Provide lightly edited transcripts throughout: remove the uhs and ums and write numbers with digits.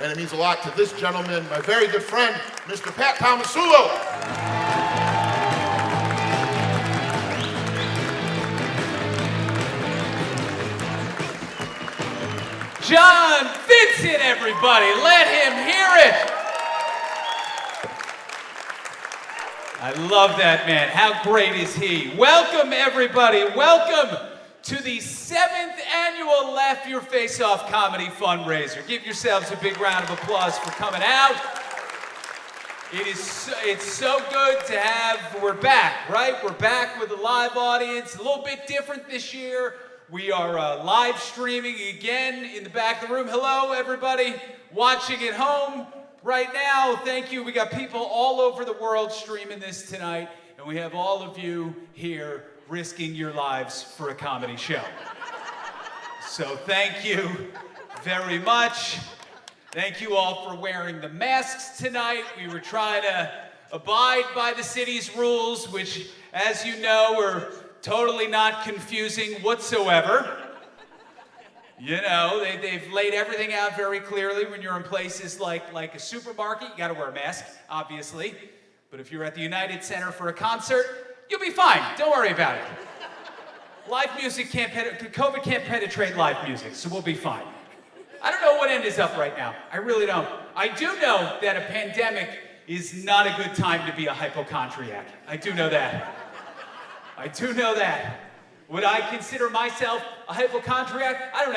and it means a lot to this gentleman, my very good friend, Mr. Pat Tomasulo. John Vincent, everybody, let him hear it. I love that man. How great is he? Welcome, everybody. Welcome to the 7th annual Laugh Your Face Off Comedy Fundraiser. Give yourselves a big round of applause for coming out. It's so good to have, we're back, right? We're back with a live audience, a little bit different this year. We are live streaming again in the back of the room. Hello, everybody watching at home right now. Thank you. We got people all over the world streaming this tonight, and we have all of you here risking your lives for a comedy show. So thank you very much. Thank you all for wearing the masks tonight. We were trying to abide by the city's rules, which, as you know, are totally not confusing whatsoever. You know, they've laid everything out very clearly. When you're in places like a supermarket, you gotta wear a mask, obviously. But if you're at the United Center for a concert, you'll be fine. Don't worry about it. Live music COVID can't penetrate live music, so we'll be fine. I don't know what end is up right now. I really don't. I do know that a pandemic is not a good time to be a hypochondriac. I do know that. I do know that. Would I consider myself a hypochondriac? I don't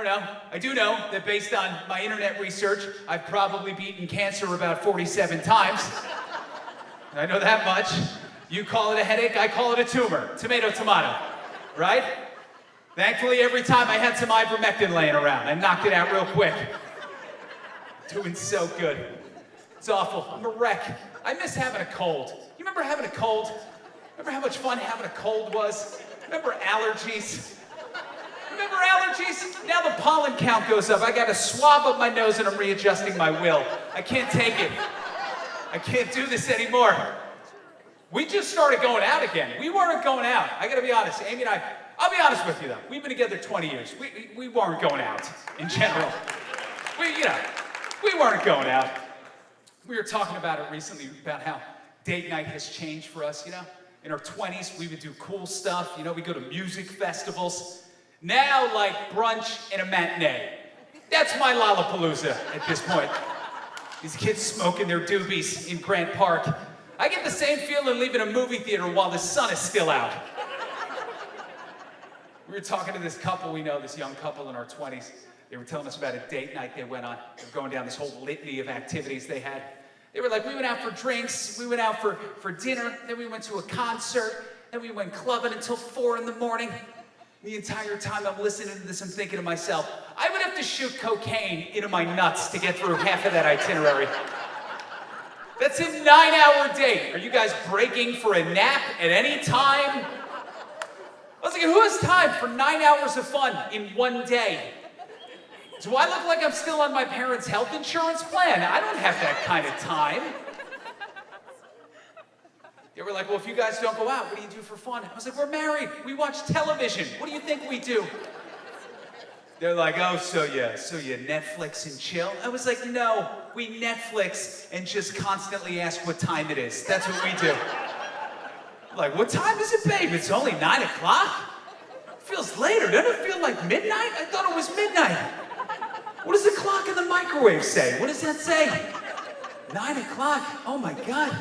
know. I do know that based on my internet research, I've probably beaten cancer about 47 times. I know that much. You call it a headache, I call it a tumor. Tomato, tomato, right? Thankfully, every time I had some ivermectin laying around, I knocked it out real quick. Doing so good. It's awful. I'm a wreck. I miss having a cold. You remember having a cold? Remember how much fun having a cold was? Remember allergies? Remember allergies? Now the pollen count goes up. I got a swab up my nose and I'm readjusting my will. I can't take it. I can't do this anymore. We just started going out again. We weren't going out. I gotta be honest. Amy and I'll be honest with you though. We've been together 20 years. We weren't going out in general. We weren't going out. We were talking about it recently, about how date night has changed for us, you know? In our 20s, we would do cool stuff. You know, we go to music festivals. Now, like brunch and a matinee. That's my Lollapalooza at this point. These kids smoking their doobies in Grant Park. I get the same feeling leaving a movie theater while the sun is still out. We were talking to this couple we know, this young couple in our 20s. They were telling us about a date night they went on. They were going down this whole litany of activities they had. They were like, we went out for drinks, we went out for dinner, then we went to a concert, then we went clubbing until 4 in the morning. The entire time I'm listening to this, I'm thinking to myself, I would have to shoot cocaine into my nuts to get through half of that itinerary. That's a 9-hour date. Are you guys breaking for a nap at any time? I was thinking, who has time for 9 hours of fun in one day? Do I look like I'm still on my parents' health insurance plan? I don't have that kind of time. They were like, well, if you guys don't go out, what do you do for fun? I was like, we're married. We watch television. What do you think we do? They're like, oh, so you Netflix and chill? I was like, no, we Netflix and just constantly ask what time it is. That's what we do. I'm like, what time is it, babe? It's only 9 o'clock? It feels later. Doesn't it feel like midnight? I thought it was midnight. What does the clock in the microwave say? What does that say? 9 o'clock? Oh my God.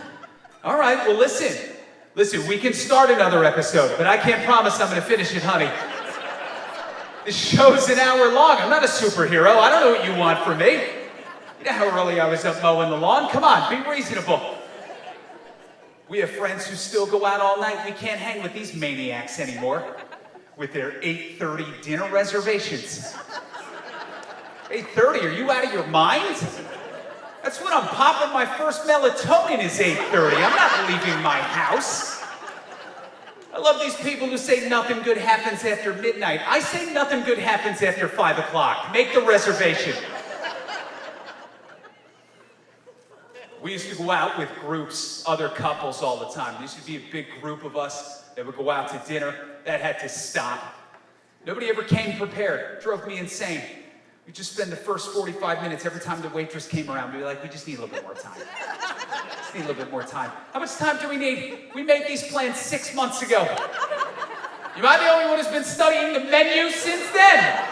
All right, well listen, we can start another episode, but I can't promise I'm gonna finish it, honey. The show's an hour long. I'm not a superhero. I don't know what you want from me. You know how early I was up mowing the lawn? Come on, be reasonable. We have friends who still go out all night. We can't hang with these maniacs anymore with their 8:30 dinner reservations. 8:30, are you out of your mind? That's when I'm popping my first melatonin is 8:30. I'm not leaving my house. I love these people who say nothing good happens after midnight. I say nothing good happens after 5 o'clock. Make the reservation. We used to go out with groups, other couples all the time. There used to be a big group of us that would go out to dinner. That had to stop. Nobody ever came prepared. It drove me insane. We just spend the first 45 minutes every time the waitress came around, we'd be like, we just need a little bit more time. Just need a little bit more time. How much time do we need? We made these plans 6 months ago. Am I the only one who's been studying the menu since then?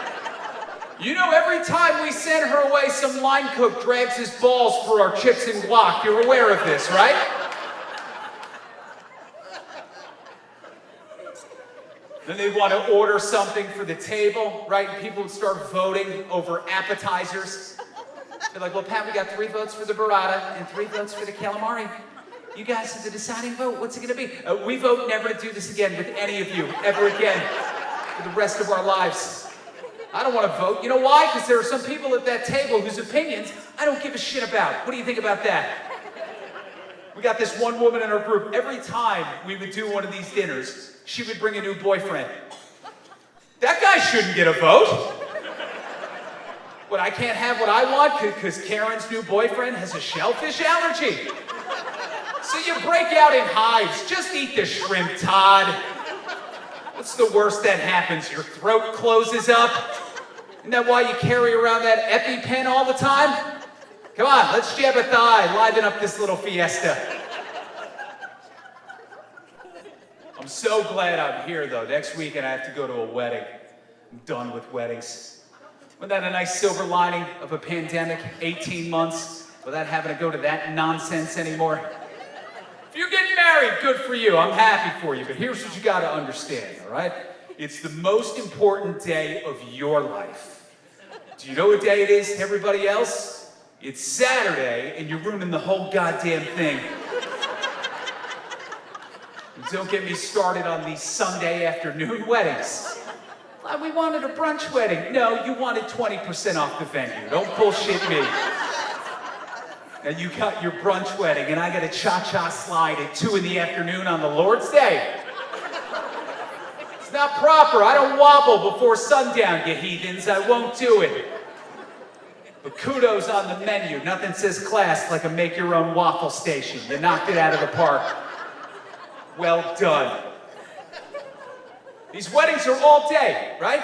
You know, every time we send her away, some line cook drags his balls for our chips and guac. You're aware of this, right? Then they want to order something for the table, right? And people would start voting over appetizers. They're like, well, Pat, we got 3 votes for the burrata and 3 votes for the calamari. You guys are the deciding vote. What's it going to be? We vote never to do this again with any of you, ever again, for the rest of our lives. I don't want to vote. You know why? Because there are some people at that table whose opinions I don't give a shit about. What do you think about that? We got this one woman in our group. Every time we would do one of these dinners, she would bring a new boyfriend. That guy shouldn't get a vote. But I can't have what I want because Karen's new boyfriend has a shellfish allergy. So you break out in hives. Just eat the shrimp, Todd. What's the worst that happens? Your throat closes up? Isn't that why you carry around that EpiPen all the time? Come on, let's jab a thigh, liven up this little fiesta. I'm so glad I'm here, though. Next weekend I have to go to a wedding. I'm done with weddings. Wasn't that a nice silver lining of a pandemic? 18 months without having to go to that nonsense anymore. If you're getting married, good for you. I'm happy for you. But here's what you got to understand, all right? It's the most important day of your life. Do you know what day it is to everybody else? It's Saturday, and you're ruining the whole goddamn thing. And don't get me started on these Sunday afternoon weddings. We wanted a brunch wedding. No, you wanted 20% off the venue. Don't bullshit me. And you got your brunch wedding, and I got a cha-cha slide at 2 in the afternoon on the Lord's Day. It's not proper. I don't wobble before sundown, you heathens. I won't do it. But kudos on the menu. Nothing says class like a make-your-own waffle station. You knocked it out of the park. Well done. These weddings are all day, right?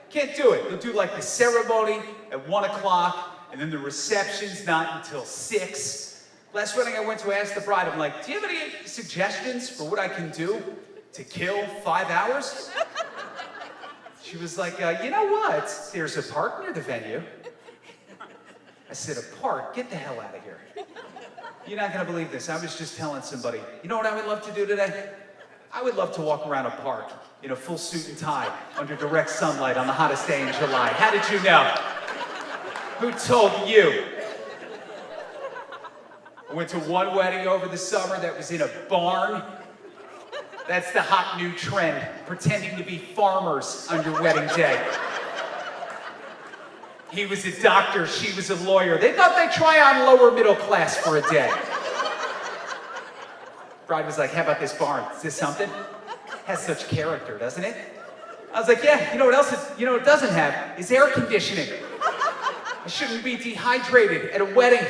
Can't do it. They'll do like the ceremony at 1 o'clock, and then the reception's not until 6. Last wedding I went to, I asked the bride, I'm like, do you have any suggestions for what I can do to kill 5 hours? She was like, you know what? There's a park near the venue. I said, a park? Get the hell out of here. You're not gonna believe this. I was just telling somebody, you know what I would love to do today? I would love to walk around a park in a full suit and tie under direct sunlight on the hottest day in July. How did you know? Who told you? I went to one wedding over the summer that was in a barn. That's the hot new trend, pretending to be farmers on your wedding day. He was a doctor, she was a lawyer. They thought they'd try on lower middle class for a day. Bride was like, how about this barn? Is this something? Has such character, doesn't it? I was like, yeah, you know what else it doesn't have is air conditioning. I shouldn't be dehydrated at a wedding,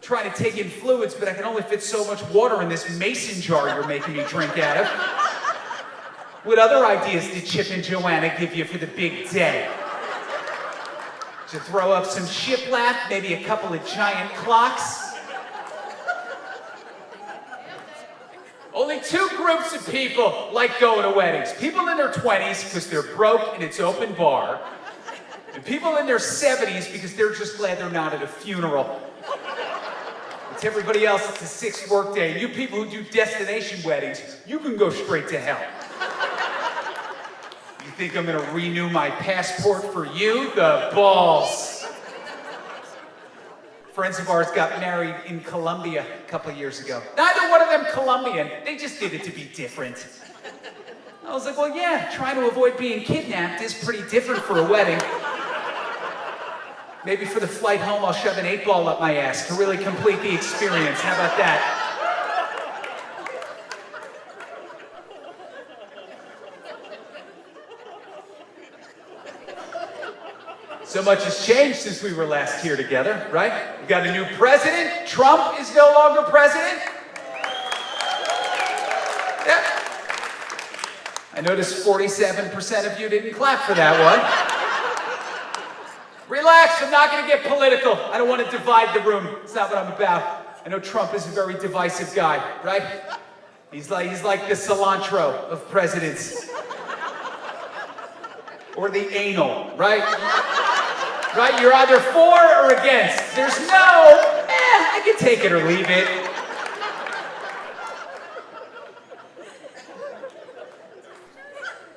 trying to take in fluids, but I can only fit so much water in this mason jar you're making me drink out of. What other ideas did Chip and Joanna give you for the big day? To throw up some shiplap, maybe a couple of giant clocks? Only 2 groups of people like going to weddings. People in their 20s because they're broke and it's open bar. And people in their 70s because they're just glad they're not at a funeral. It's everybody else, it's a 6th workday. You people who do destination weddings, you can go straight to hell. You think I'm gonna renew my passport for you? The balls. Friends of ours got married in Colombia a couple of years ago. Neither one of them Colombian. They just did it to be different. I was like, well, yeah, trying to avoid being kidnapped is pretty different for a wedding. Maybe for the flight home, I'll shove an 8-ball up my ass to really complete the experience. How about that? So much has changed since we were last here together, right? We got a new president. Trump is no longer president. Yeah. I noticed 47% of you didn't clap for that one. Relax, I'm not going to get political. I don't want to divide the room. It's not what I'm about. I know Trump is a very divisive guy, right? He's like the cilantro of presidents. Or the anal, right? Right? You're either for or against. There's no, I can take it or leave it.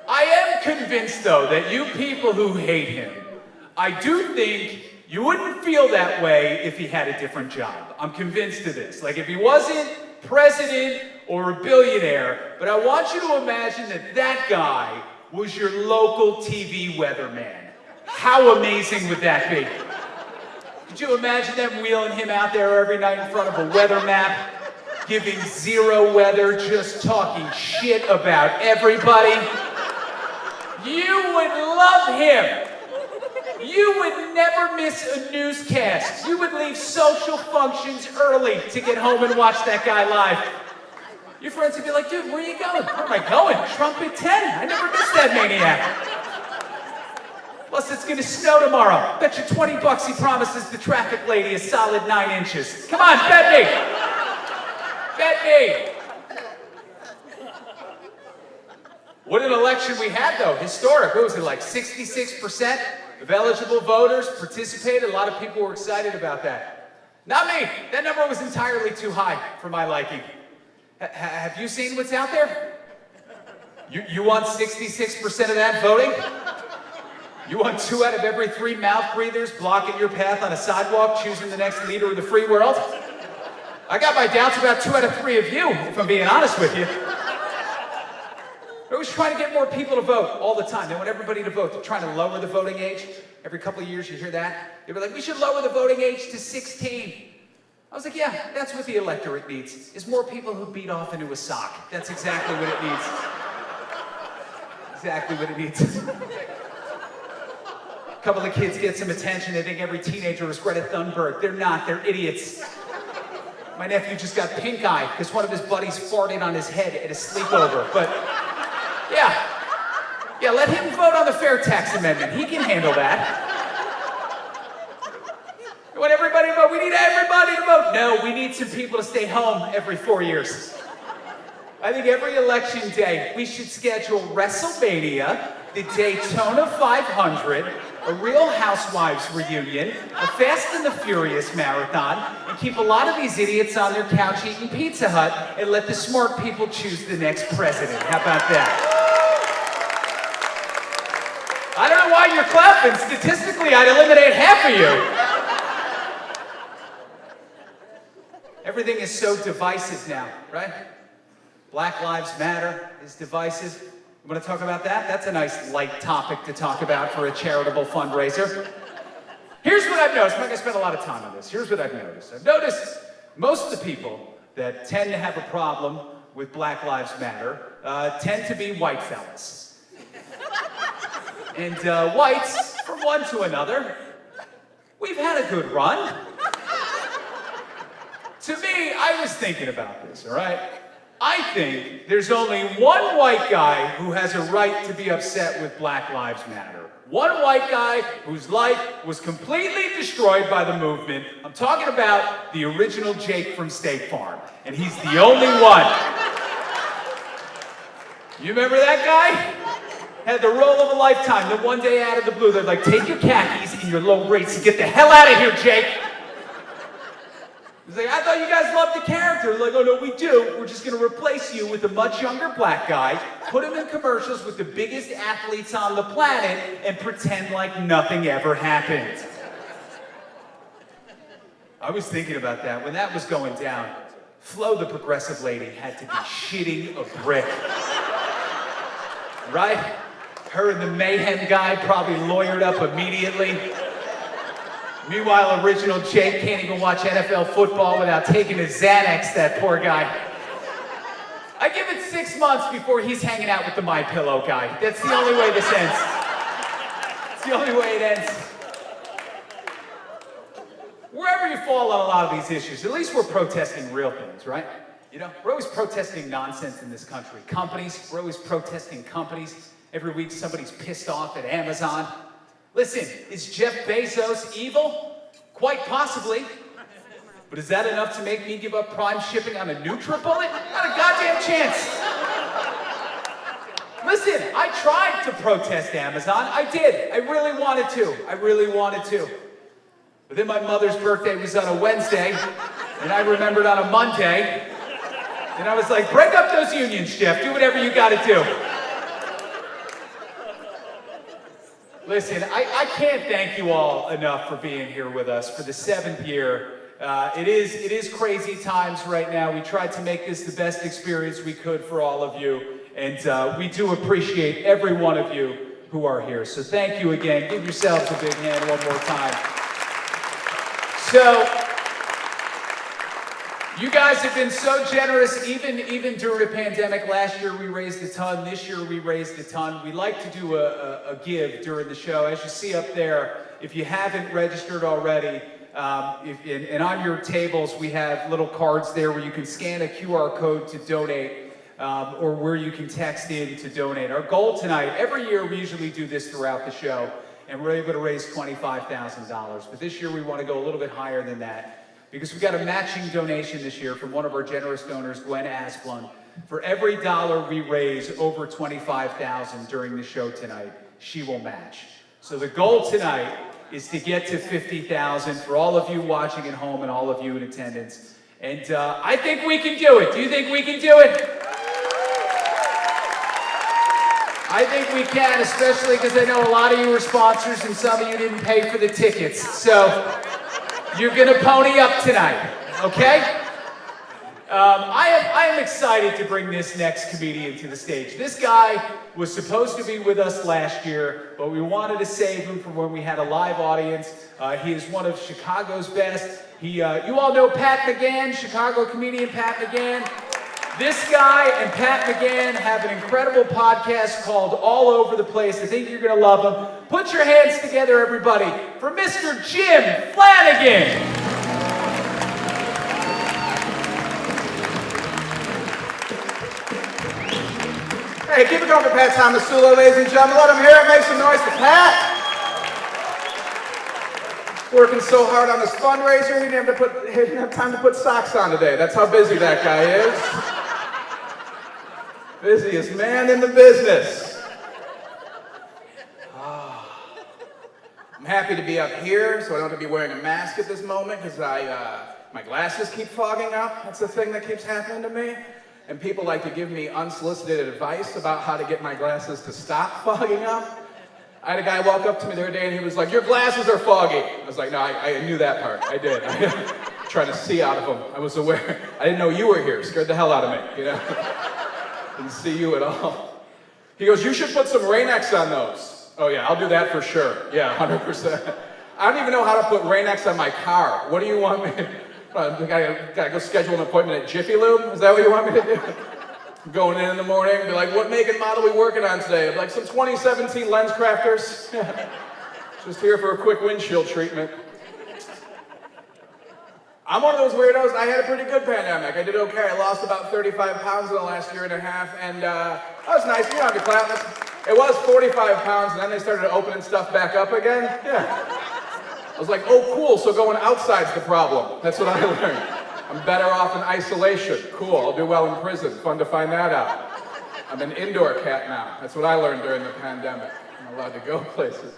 I am convinced, though, that you people who hate him, I do think you wouldn't feel that way if he had a different job. I'm convinced of this. Like, if he wasn't president or a billionaire, but I want you to imagine that that guy was your local TV weatherman. How amazing would that be? Could you imagine them wheeling him out there every night in front of a weather map, giving zero weather, just talking shit about everybody? You would love him. You would never miss a newscast. You would leave social functions early to get home and watch that guy live. Your friends would be like, dude, where are you going? Where am I going? Trump at 10. I never missed that maniac. Plus, it's going to snow tomorrow. Bet you $20 he promises the traffic lady a solid 9 inches. Come on, bet me. Bet me. What an election we had, though. Historic. What was it, like 66% of eligible voters participated? A lot of people were excited about that. Not me. That number was entirely too high for my liking. Have you seen what's out there? You want 66% of that voting? You want 2 out of every 3 mouth breathers blocking your path on a sidewalk, choosing the next leader of the free world? I got my doubts about 2 out of 3 of you, if I'm being honest with you. They're always trying to get more people to vote all the time. They want everybody to vote. They're trying to lower the voting age. Every couple of years you hear that. They were like, we should lower the voting age to 16. I was like, yeah, that's what the electorate needs, is more people who beat off into a sock. That's exactly what it needs. Exactly what it needs. A couple of kids get some attention. They think every teenager is Greta Thunberg. They're not. They're idiots. My nephew just got pink eye because one of his buddies farted on his head at a sleepover. But yeah, let him vote on the fair tax amendment. He can handle that. We want everybody to vote. We need everybody to vote. No, we need some people to stay home every 4 years. I think every election day we should schedule WrestleMania, the Daytona 500, a Real Housewives reunion, a Fast and the Furious marathon, and keep a lot of these idiots on their couch eating Pizza Hut and let the smart people choose the next president. How about that? I don't know why you're clapping. Statistically, I'd eliminate half of you. Everything is so divisive now, right? Black Lives Matter is divisive. You want to talk about that? That's a nice light topic to talk about for a charitable fundraiser. Here's what I've noticed. I'm not going to spend a lot of time on this. Here's what I've noticed. I've noticed most of the people that tend to have a problem with Black Lives Matter tend to be white fellas. And whites, from one to another, we've had a good run. To me, I was thinking about this, all right? I think there's only one white guy who has a right to be upset with Black Lives Matter. One white guy whose life was completely destroyed by the movement. I'm talking about the original Jake from State Farm. And he's the only one. You remember that guy? Had the role of a lifetime. Then one day out of the blue, they're like, take your khakis and your low rates and get the hell out of here, Jake. He's like, I thought you guys loved the character. They're like, oh no, we do. We're just going to replace you with a much younger black guy, put him in commercials with the biggest athletes on the planet, and pretend like nothing ever happened. I was thinking about that. When that was going down, Flo, the progressive lady, had to be shitting a brick. Right? Her and the mayhem guy probably lawyered up immediately. Meanwhile, original Jake can't even watch NFL football without taking his Xanax, that poor guy. I give it 6 months before he's hanging out with the MyPillow guy. That's the only way this ends. It's the only way it ends. Wherever you fall on a lot of these issues, at least we're protesting real things, right? You know, we're always protesting nonsense in this country. Companies, we're always protesting companies. Every week somebody's pissed off at Amazon. Listen, is Jeff Bezos evil? Quite possibly. But is that enough to make me give up Prime shipping on a NutriBullet? Not a goddamn chance. Listen, I tried to protest Amazon. I did. I really wanted to. But then my mother's birthday was on a Wednesday, and I remembered on a Monday, and I was like, break up those unions, Jeff. Do whatever you gotta do. Listen, I can't thank you all enough for being here with us for the 7th year. It is crazy times right now. We tried to make this the best experience we could for all of you, and we do appreciate every one of you who are here. So thank you again. Give yourselves a big hand one more time. So, you guys have been so generous, even during the pandemic. Last year we raised a ton. This year we raised a ton. We like to do a give during the show. As you see up there, if you haven't registered already, and on your tables we have little cards there where you can scan a QR code to donate, or where you can text in to donate. Our goal tonight, every year we usually do this throughout the show, and we're able to raise $25,000. But this year we want to go a little bit higher than that, because we got a matching donation this year from one of our generous donors, Gwen Asplund. For every dollar we raise over $25,000 during the show tonight, she will match. So the goal tonight is to get to $50,000 for all of you watching at home and all of you in attendance. And I think we can do it. Do you think we can do it? I think we can, especially because I know a lot of you are sponsors and some of you didn't pay for the tickets. So you're gonna pony up tonight, okay? I am excited to bring this next comedian to the stage. This guy was supposed to be with us last year, but we wanted to save him for when we had a live audience. He is one of Chicago's best. You all know Pat McGann, Chicago comedian Pat McGann. This guy and Pat McGann have an incredible podcast called All Over the Place. I think you're gonna love them. Put your hands together, everybody, for Mr. Jim Flanagan. Hey, keep it going for Pat Tomasulo, ladies and gentlemen. Let him hear it. Make some noise for Pat. Working so hard on this fundraiser, he didn't have time to put socks on today. That's how busy that guy is. Busiest man in the business. I'm happy to be up here, so I don't have to be wearing a mask at this moment, because my glasses keep fogging up. That's the thing that keeps happening to me. And people like to give me unsolicited advice about how to get my glasses to stop fogging up. I had a guy walk up to me the other day and he was like, "Your glasses are foggy." I was like, "No, I knew that part. I did. I tried to see out of them. I was aware. I didn't know you were here. It scared the hell out of me, you know? Didn't see you at all." He goes, "You should put some Rain-X on those." "Oh yeah, I'll do that for sure. Yeah, 100%. I don't even know how to put Rain-X on my car. What do you want me to gotta go schedule an appointment at Jiffy Lube? Is that what you want me to do?" Going in the morning, be like, "What make and model we working on today?" I'd be like, "Some 2017 lens crafters." Just here for a quick windshield treatment. I'm one of those weirdos. I had a pretty good pandemic. I did okay. I lost about 35 pounds in the last year and a half, and that was nice. You don't have to clap. It was 45 pounds, and then they started opening stuff back up again. Yeah. I was like, "Oh, cool, so going outside's the problem." That's what I learned. I'm better off in isolation. Cool, I'll do well in prison. Fun to find that out. I'm an indoor cat now. That's what I learned during the pandemic. I'm allowed to go places.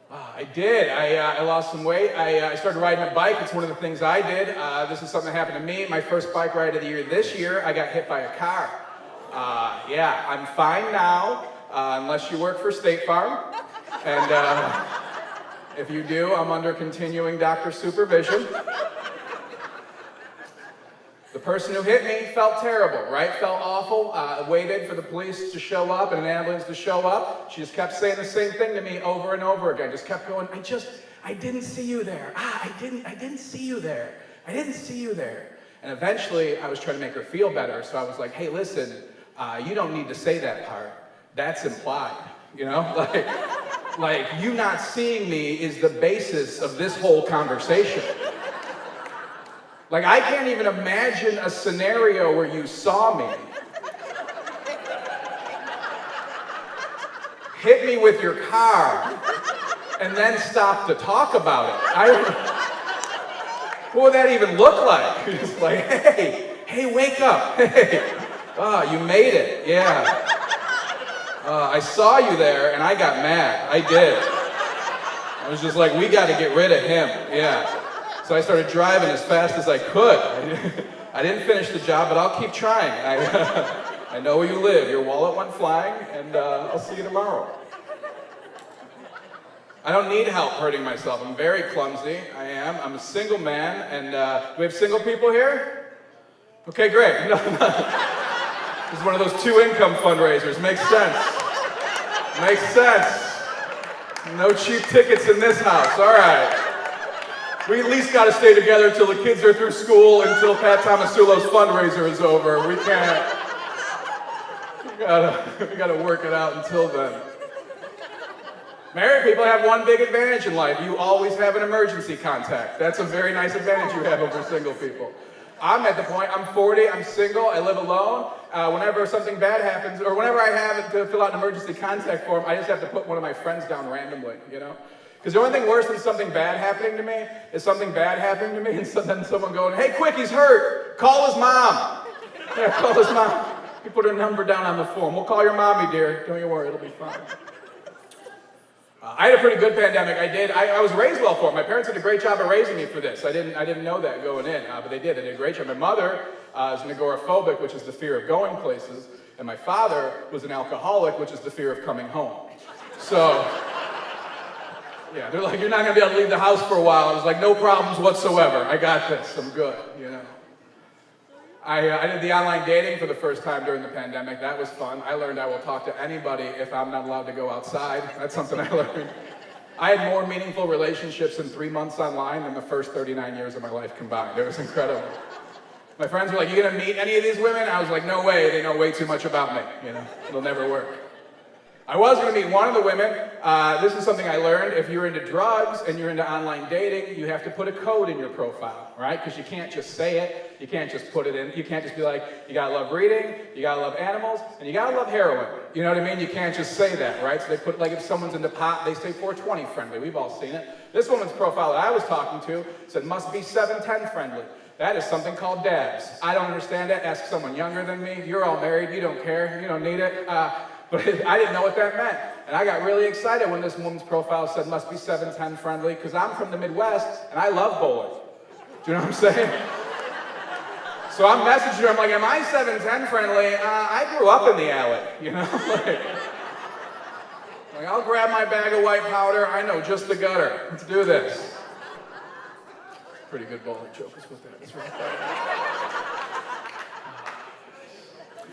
I did. I lost some weight. I started riding a bike. It's one of the things I did. This is something that happened to me. My first bike ride of the year this year, I got hit by a car. Yeah, I'm fine now, unless you work for State Farm. And if you do, I'm under continuing doctor supervision. The person who hit me felt terrible, right? Felt awful. Waited for the police to show up and an ambulance to show up. She just kept saying the same thing to me over and over again. Just kept going, I didn't see you there. I didn't see you there. I didn't see you there. And eventually, I was trying to make her feel better. So I was like, "Hey, listen, you don't need to say that part. That's implied, you know? Like you not seeing me is the basis of this whole conversation. Like, I can't even imagine a scenario where you saw me. hit me with your car, and then stop to talk about it. What would that even look like? Just like, hey, wake up. Hey, you made it, yeah. I saw you there, and I got mad. I did. I was just like, we got to get rid of him, yeah. So I started driving as fast as I could. I didn't finish the job, but I'll keep trying. I know where you live. Your wallet went flying, and I'll see you tomorrow. I don't need help hurting myself. I'm very clumsy. I am. I'm a single man, and we have single people here? Okay, great. No. This is one of those 2-income fundraisers. Makes sense. Makes sense. No cheap tickets in this house. All right. We at least got to stay together until the kids are through school, until Pat Tomasulo's fundraiser is over. We can't. We gotta work it out until then. Married people have one big advantage in life. You always have an emergency contact. That's a very nice advantage you have over single people. I'm at the point, I'm 40, I'm single, I live alone. Whenever something bad happens, or whenever I have to fill out an emergency contact form, I just have to put one of my friends down randomly, you know? Because the only thing worse than something bad happening to me is something bad happening to me and then someone going, hey, quick, he's hurt. Call his mom. Yeah, call his mom. You put her number down on the form. We'll call your mommy, dear. Don't you worry, it'll be fine. I had a pretty good pandemic. I was raised well for it. My parents did a great job of raising me for this. I didn't know that going in, but they did. They did a great job. My mother is an agoraphobic, which is the fear of going places, and my father was an alcoholic, which is the fear of coming home. So, yeah, they're like, you're not going to be able to leave the house for a while. I was like, no problems whatsoever. I got this. I'm good, you know. I did the online dating for the first time during the pandemic. That was fun. I learned I will talk to anybody if I'm not allowed to go outside. That's something I learned. I had more meaningful relationships in 3 months online than the first 39 years of my life combined. It was incredible. My friends were like, you gonna meet any of these women? I was like, no way, they know way too much about me. You know, it'll never work. I was gonna meet one of the women. This is something I learned. If you're into drugs and you're into online dating, you have to put a code in your profile, right? Because you can't just say it. You can't just put it in. You can't just be like, you gotta love reading, you gotta love animals, and you gotta love heroin. You know what I mean? You can't just say that, right? So they put, like, if someone's into pot, they say 420 friendly. We've all seen it. This woman's profile that I was talking to said must be 710 friendly. That is something called dabs. I don't understand it. Ask someone younger than me. You're all married. You don't care. You don't need it. But I didn't know what that meant. And I got really excited when this woman's profile said must be 710 friendly, because I'm from the Midwest and I love bowling. Do you know what I'm saying? So I'm messaging her, I'm like, am I 710 friendly? I grew up in the alley, you know? like, I'll grab my bag of white powder, I know just the gutter. Let's do this. Pretty good bowling joke is what that is right.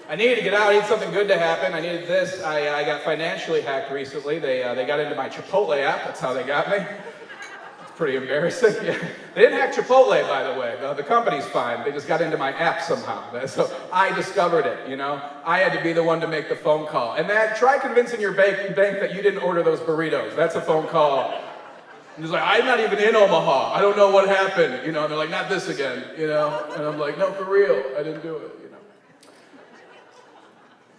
I needed to get out. I needed something good to happen. I needed this. I got financially hacked recently. They got into my Chipotle app. That's how they got me. It's pretty embarrassing. Yeah. They didn't hack Chipotle, by the way. The company's fine. They just got into my app somehow. So I discovered it, you know. I had to be the one to make the phone call. And try convincing your bank that you didn't order those burritos. That's a phone call. And he's like, I'm not even in Omaha. I don't know what happened. You know, and they're like, not this again, you know. And I'm like, no, for real. I didn't do it.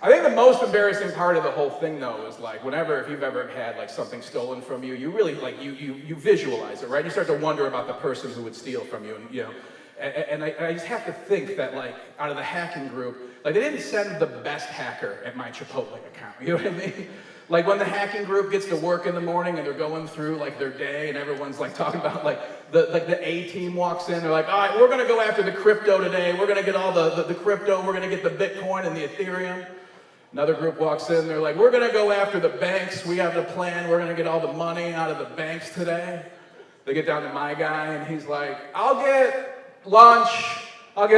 I think the most embarrassing part of the whole thing, though, is like if you've ever had like something stolen from you, you really like you visualize it, right? You start to wonder about the person who would steal from you, and you know, and I just have to think that like out of the hacking group, like they didn't send the best hacker at my Chipotle account. You know what I mean? Like when the hacking group gets to work in the morning and they're going through like their day and everyone's like talking about like the A team walks in, they're like, all right, we're gonna go after the crypto today. We're gonna get all the crypto. We're gonna get the Bitcoin and the Ethereum. Another group walks in, they're like, we're gonna go after the banks, we have the plan, we're gonna get all the money out of the banks today. They get down to my guy and he's like, I'll get lunch. If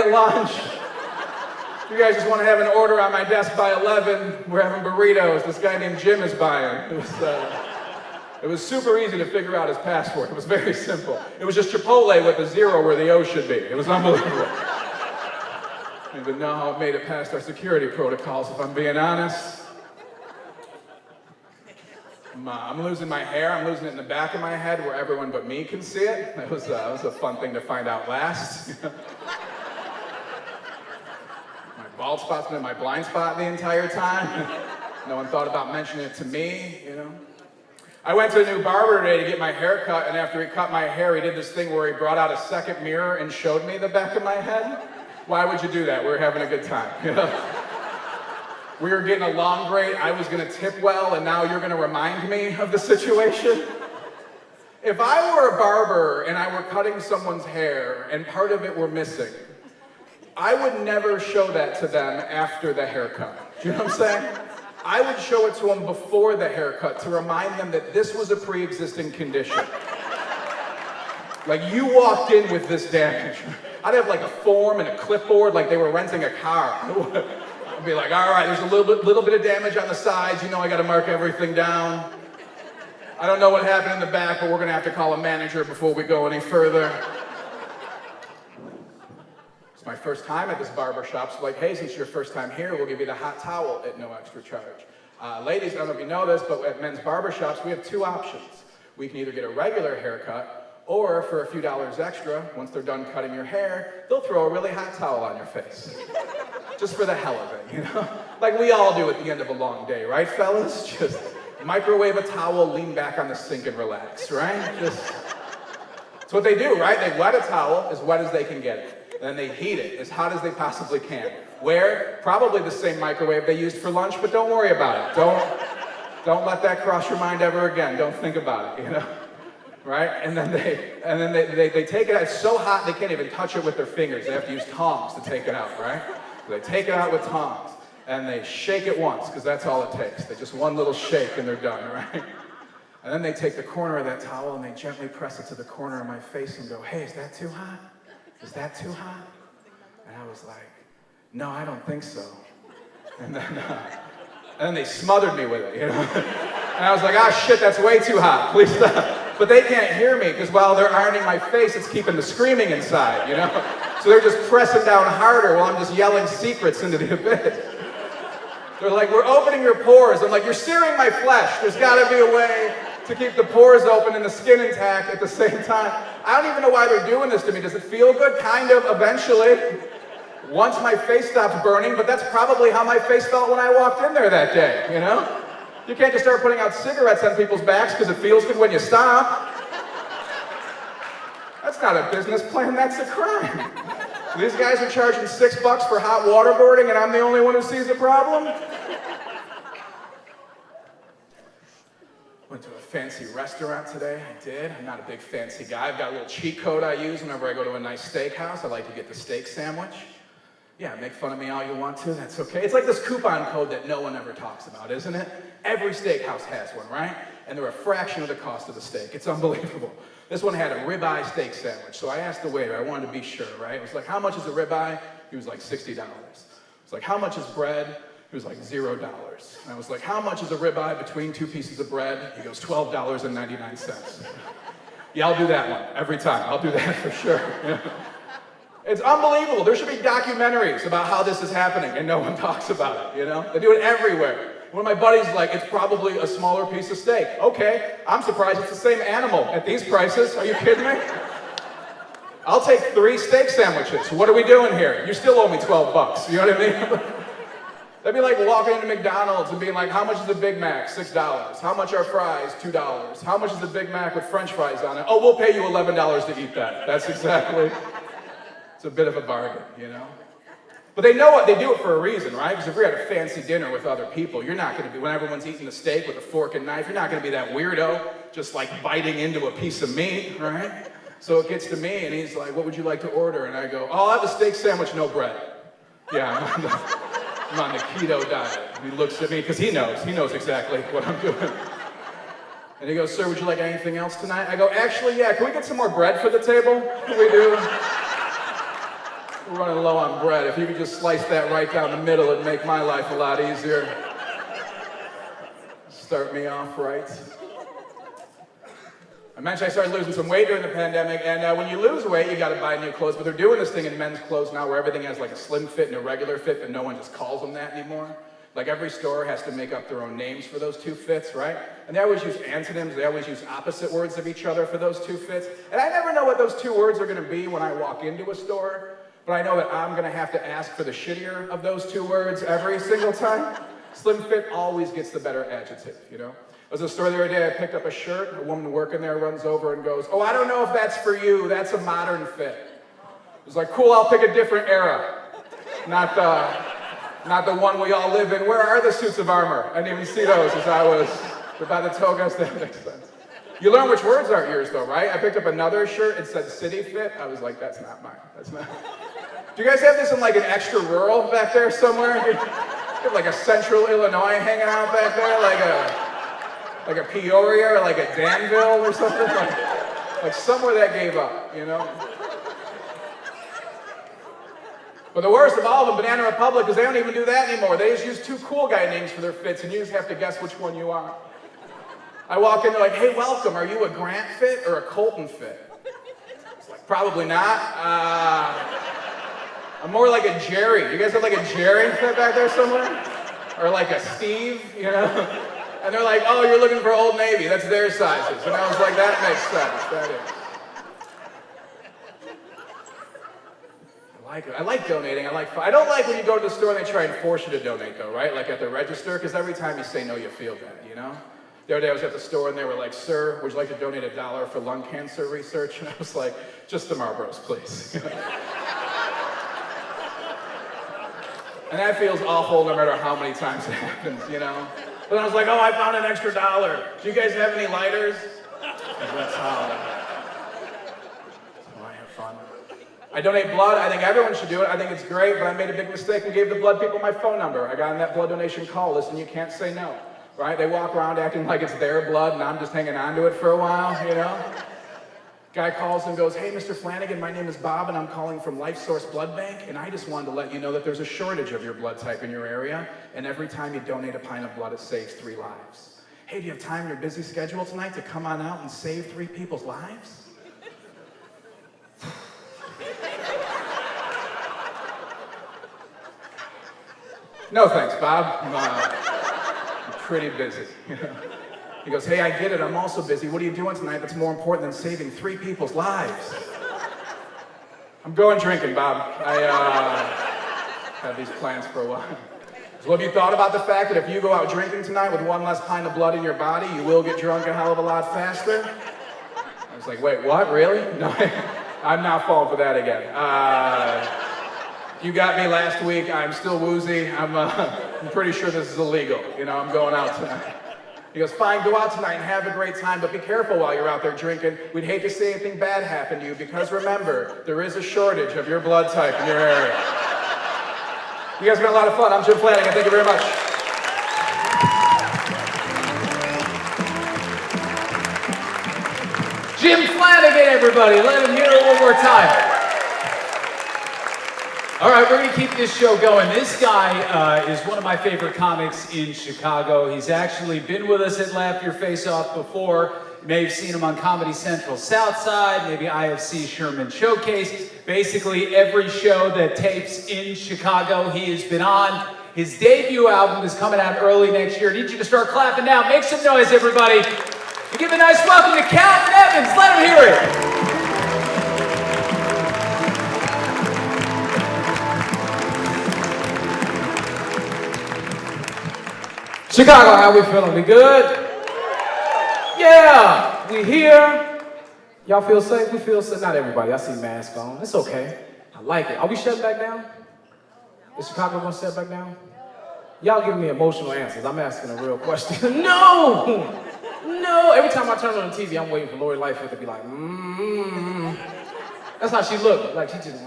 you guys just wanna have an order on my desk by 11, we're having burritos, this guy named Jim is buying. It was super easy to figure out his password, it was very simple. It was just Chipotle with a 0 where the O should be. It was unbelievable. I don't even know how it made it past our security protocols, if I'm being honest. I'm losing my hair. I'm losing it in the back of my head where everyone but me can see it. That was a fun thing to find out last. My bald spot's been my blind spot the entire time. No one thought about mentioning it to me, you know? I went to a new barber today to get my hair cut, and after he cut my hair, he did this thing where he brought out a second mirror and showed me the back of my head. Why would you do that? We were having a good time, you know? We were getting along great, I was gonna tip well, and now you're gonna remind me of the situation? If I were a barber and I were cutting someone's hair and part of it were missing, I would never show that to them after the haircut. Do you know what I'm saying? I would show it to them before the haircut to remind them that this was a pre-existing condition. Like, you walked in with this damage. I'd have like a form and a clipboard like they were renting a car. I'd be like, all right, there's a little bit of damage on the sides. You know I gotta mark everything down. I don't know what happened in the back, but we're gonna have to call a manager before we go any further. It's my first time at this barber shop, so like, hey, since it's your first time here, we'll give you the hot towel at no extra charge. Ladies, I don't know if you know this, but at men's barber shops, we have two options. We can either get a regular haircut, or for a few dollars extra, once they're done cutting your hair, they'll throw a really hot towel on your face. Just for the hell of it, you know? Like we all do at the end of a long day, right, fellas? Just microwave a towel, lean back on the sink and relax, right? That's what they do, right? They wet a towel as wet as they can get it. Then they heat it as hot as they possibly can. Where? Probably the same microwave they used for lunch, but don't worry about it. Don't let that cross your mind ever again. Don't think about it, you know? Right? And then they take it out. It's so hot they can't even touch it with their fingers. They have to use tongs to take it out, right? So they take it out with tongs. And they shake it once, because that's all it takes. They just one little shake and they're done, right? And then they take the corner of that towel and they gently press it to the corner of my face and go, hey, is that too hot? Is that too hot? And I was like, no, I don't think so. And then they smothered me with it, you know? And I was like, ah, shit, that's way too hot. Please stop. But they can't hear me, because while they're ironing my face, it's keeping the screaming inside, you know? So they're just pressing down harder while I'm just yelling secrets into the abyss. They're like, we're opening your pores. I'm like, you're searing my flesh. There's gotta be a way to keep the pores open and the skin intact at the same time. I don't even know why they're doing this to me. Does it feel good? Kind of, eventually. Once my face stops burning, but that's probably how my face felt when I walked in there that day, you know? You can't just start putting out cigarettes on people's backs because it feels good when you stop. That's not a business plan, that's a crime. These guys are charging $6 for hot waterboarding and I'm the only one who sees a problem? Went to a fancy restaurant today, I did. I'm not a big fancy guy. I've got a little cheat code I use whenever I go to a nice steakhouse. I like to get the steak sandwich. Yeah, make fun of me all you want to, that's okay. It's like this coupon code that no one ever talks about, isn't it? Every steakhouse has one, right? And they're a fraction of the cost of the steak. It's unbelievable. This one had a ribeye steak sandwich. So I asked the waiter, I wanted to be sure, right? It was like, how much is a ribeye? He was like, $60. It's like, how much is bread? He was like, $0. And I was like, how much is a ribeye between two pieces of bread? He goes, $12.99. Yeah, I'll do that one every time. I'll do that for sure. It's unbelievable. There should be documentaries about how this is happening and no one talks about it, you know? They do it everywhere. One of my buddies is like, it's probably a smaller piece of steak. Okay, I'm surprised it's the same animal at these prices. Are you kidding me? I'll take 3 steak sandwiches. What are we doing here? You still owe me $12. You know what I mean? That'd be like walking into McDonald's and being like, how much is a Big Mac? $6. How much are fries? $2. How much is a Big Mac with French fries on it? Oh, we'll pay you $11 to eat that. That's exactly. It's a bit of a bargain, you know? But they know what, they do it for a reason, right? Because if you're at a fancy dinner with other people, you're not gonna be, when everyone's eating a steak with a fork and knife, you're not gonna be that weirdo just like biting into a piece of meat, right? So it gets to me and he's like, what would you like to order? And I go, oh, I'll have a steak sandwich, no bread. Yeah, I'm on the keto diet. And he looks at me, because he knows exactly what I'm doing. And he goes, sir, would you like anything else tonight? I go, actually, yeah, can we get some more bread for the table? We do. We're running low on bread. If you could just slice that right down the middle, it'd make my life a lot easier. Start me off right. I mentioned I started losing some weight during the pandemic, and when you lose weight, you gotta buy new clothes, but they're doing this thing in men's clothes now where everything has like a slim fit and a regular fit, but no one just calls them that anymore. Like every store has to make up their own names for those two fits, right? And they always use antonyms, they always use opposite words of each other for those two fits. And I never know what those two words are gonna be when I walk into a store. But I know that I'm gonna have to ask for the shittier of those two words every single time. Slim fit always gets the better adjective, you know? I was at the store the other day, I picked up a shirt, a woman working there runs over and goes, "Oh, I don't know if that's for you, that's a modern fit." I was like, "Cool, I'll pick a different era. Not the one we all live in. Where are the suits of armor?" I didn't even see those as I was by the togas. That makes sense. You learn which words aren't yours though, right? I picked up another shirt, it said city fit. I was like, that's not mine, that's not. Do you guys have this in like an extra rural back there somewhere? You have like a central Illinois hanging out back there, like a Peoria or like a Danville or something? Like somewhere that gave up, you know? But the worst of all of them, Banana Republic, is they don't even do that anymore. They just use 2 cool guy names for their fits, and you just have to guess which one you are. I walk in, they're like, "Hey, welcome, are you a Grant fit or a Colton fit?" It's like, probably not. I'm more like a Jerry. You guys have like a Jerry fit back there somewhere? Or like a Steve, you know? And they're like, "Oh, you're looking for Old Navy, that's their sizes." And I was like, that makes sense, that is. I like donating, I don't like when you go to the store and they try and force you to donate though, right? Like at the register, because every time you say no, you feel bad, you know? The other day I was at the store and they were like, "Sir, would you like to donate $1 for lung cancer research?" And I was like, "Just the Marlboros, please." And that feels awful no matter how many times it happens, you know? But then I was like, "Oh, I found an extra $1. Do you guys have any lighters?" That's how I have fun. I donate blood. I think everyone should do it. I think it's great, but I made a big mistake and gave the blood people my phone number. I got on that blood donation call list, and you can't say no, right? They walk around acting like it's their blood, and I'm just hanging on to it for a while, you know? Guy calls and goes, "Hey, Mr. Flanagan, my name is Bob, and I'm calling from Life Source Blood Bank, and I just wanted to let you know that there's a shortage of your blood type in your area, and every time you donate a pint of blood, it saves 3 lives. Hey, do you have time in your busy schedule tonight to come on out and save 3 people's lives?" "No thanks, Bob. I'm pretty busy." He goes, "Hey, I get it. I'm also busy. What are you doing tonight that's more important than saving 3 people's lives?" "I'm going drinking, Bob. I had these plans for a while." "So have you thought about the fact that if you go out drinking tonight with 1 less pint of blood in your body, you will get drunk a hell of a lot faster?" I was like, "Wait, what? Really?" No, I'm not falling for that again. You got me last week. I'm still woozy. I'm pretty sure this is illegal. You know, I'm going out tonight. He goes, "Fine, go out tonight and have a great time, but be careful while you're out there drinking. We'd hate to see anything bad happen to you because remember, there is a shortage of your blood type in your area." You guys have been a lot of fun. I'm Jim Flanagan. Thank you very much. Jim Flanagan, everybody. Let him hear it one more time. All right, we're going to keep this show going. This guy is one of my favorite comics in Chicago. He's actually been with us at Laugh Your Face Off before. You may have seen him on Comedy Central Southside, maybe IFC Sherman Showcase. Basically, every show that tapes in Chicago, he has been on. His debut album is coming out early next year. I need you to start clapping now. Make some noise, everybody. And give a nice welcome to Calvin Evans. Let him hear it. Chicago, how we feeling? We good? Yeah, we here. Y'all feel safe? We feel safe. Not everybody. I see masks on. It's okay. I like it. Are we shutting back down? Is Chicago gonna shut back down? Y'all giving me emotional answers. I'm asking a real question. No! No! Every time I turn on the TV, I'm waiting for Lori Lightfoot to be like, That's how she looked. Like she just,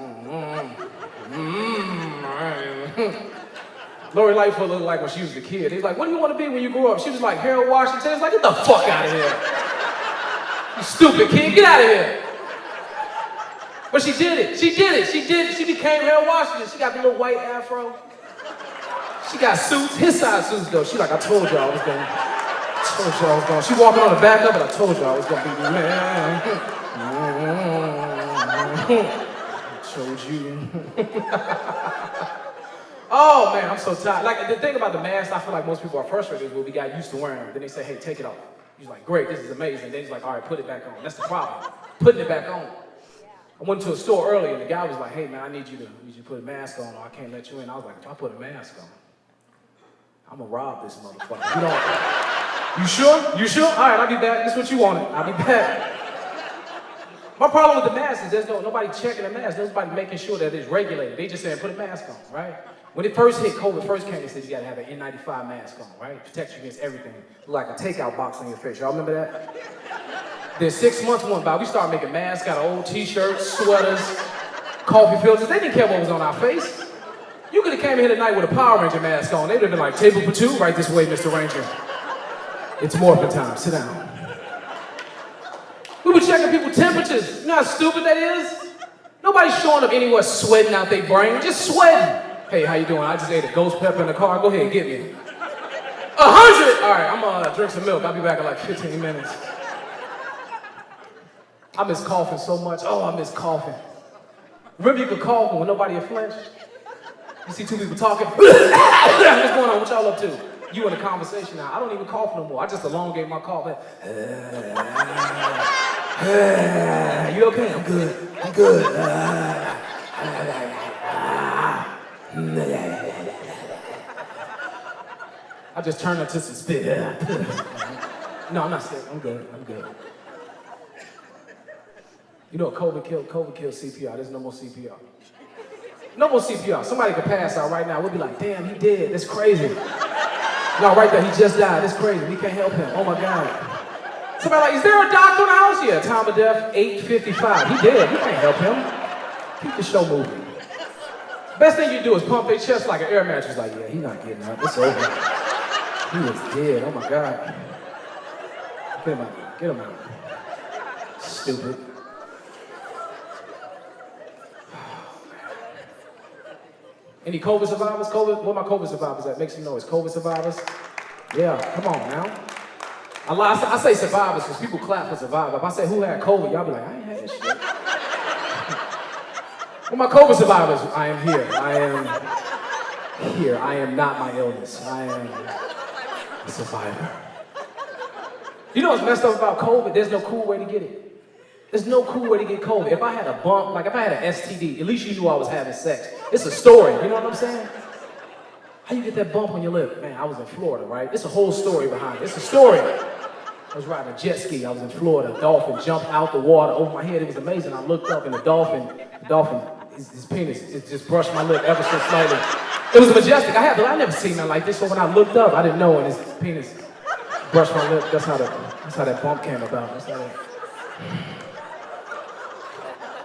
Lori Lightfoot looked like when she was a kid. He's like, "What do you want to be when you grow up?" She was like, Harold Washington. It's like, "Get the fuck out of here. You stupid kid, get out of here." But she did it. She did it. She did it. She became Harold Washington. She got the little white afro. She got suits, his size suits though. She like, "I told y'all I was going. I told y'all I was going." She walking on the back of it. "I told y'all I was going to be the man. I told you." Oh man, I'm so tired. Like the thing about the mask, I feel like most people are frustrated is when we got used to wearing them. Then they say, "Hey, take it off." He's like, "Great, this is amazing." Then he's like, "All right, put it back on." That's the problem. Putting it back on. I went to a store earlier and the guy was like, "Hey man, I need you to put a mask on or I can't let you in." I was like, "If I put a mask on, I'm gonna rob this motherfucker. You know, you sure? You sure? All right, I'll be back. This is what you wanted. I'll be back. My problem with the mask is there's nobody checking the mask. There's nobody making sure that it's regulated. They just saying put a mask on, right? When it first hit, COVID first came, they said you gotta have an N95 mask on, right? Protects you against everything. Like a takeout box on your face. Y'all remember that? Then 6 months went by, we started making masks out of old t-shirts, sweaters, coffee filters. They didn't care what was on our face. You could have came here tonight with a Power Ranger mask on. They would have been like, table for two, right this way, Mr. Ranger. It's morphin' time, sit down. We were checking people's temperatures. You know how stupid that is? Nobody's showing up anywhere sweating out their brain, just sweating. Hey, how you doing? I just ate a ghost pepper in the car. Go ahead, get me. 100! All right, I'm gonna drink some milk. I'll be back in like 15 minutes. I miss coughing so much. Oh, I miss coughing. Remember you could cough when nobody had flinched? You see two people talking. What's going on? What y'all up to? You in a conversation now. I don't even cough no more. I just elongate my cough. You okay? I'm good. I'm good. I just turned into some spit. No, I'm not sick. I'm good. I'm good. You know what COVID killed? COVID killed CPR. There's no more CPR. No more CPR. Somebody could pass out right now. We'll be like, damn, he dead. That's crazy. No, right there, he just died. That's crazy. We can't help him. Oh my God. Somebody like, is there a doctor in the house? Yeah, time of death, 8:55. He dead. You can't help him. Keep the show moving. Best thing you do is pump their chest like an air mattress. Like, yeah, he's not getting up. It's over. He was dead. Oh my God. Get him out. Get him out. Stupid. Any COVID survivors? COVID? Where my COVID survivors at? Make some noise. COVID survivors? Yeah, come on now. I say survivors because people clap for survivor. If I say who had COVID, y'all be like, I ain't had this shit. Well, my COVID survivors, I am here. I am here. I am not my illness. I am a survivor. You know what's messed up about COVID? There's no cool way to get it. There's no cool way to get COVID. If I had a bump, like if I had an STD, at least you knew I was having sex. It's a story, you know what I'm saying? How you get that bump on your lip? Man, I was in Florida, right? It's a whole story behind it. It's a story. I was riding a jet ski. I was in Florida. A dolphin jumped out the water over my head. It was amazing. I looked up and the dolphin, his penis, it just brushed my lip ever so slightly. It was majestic. I never seen nothing like this. So when I looked up, I didn't know, and his penis brushed my lip. That's how that bump came about. That's how that.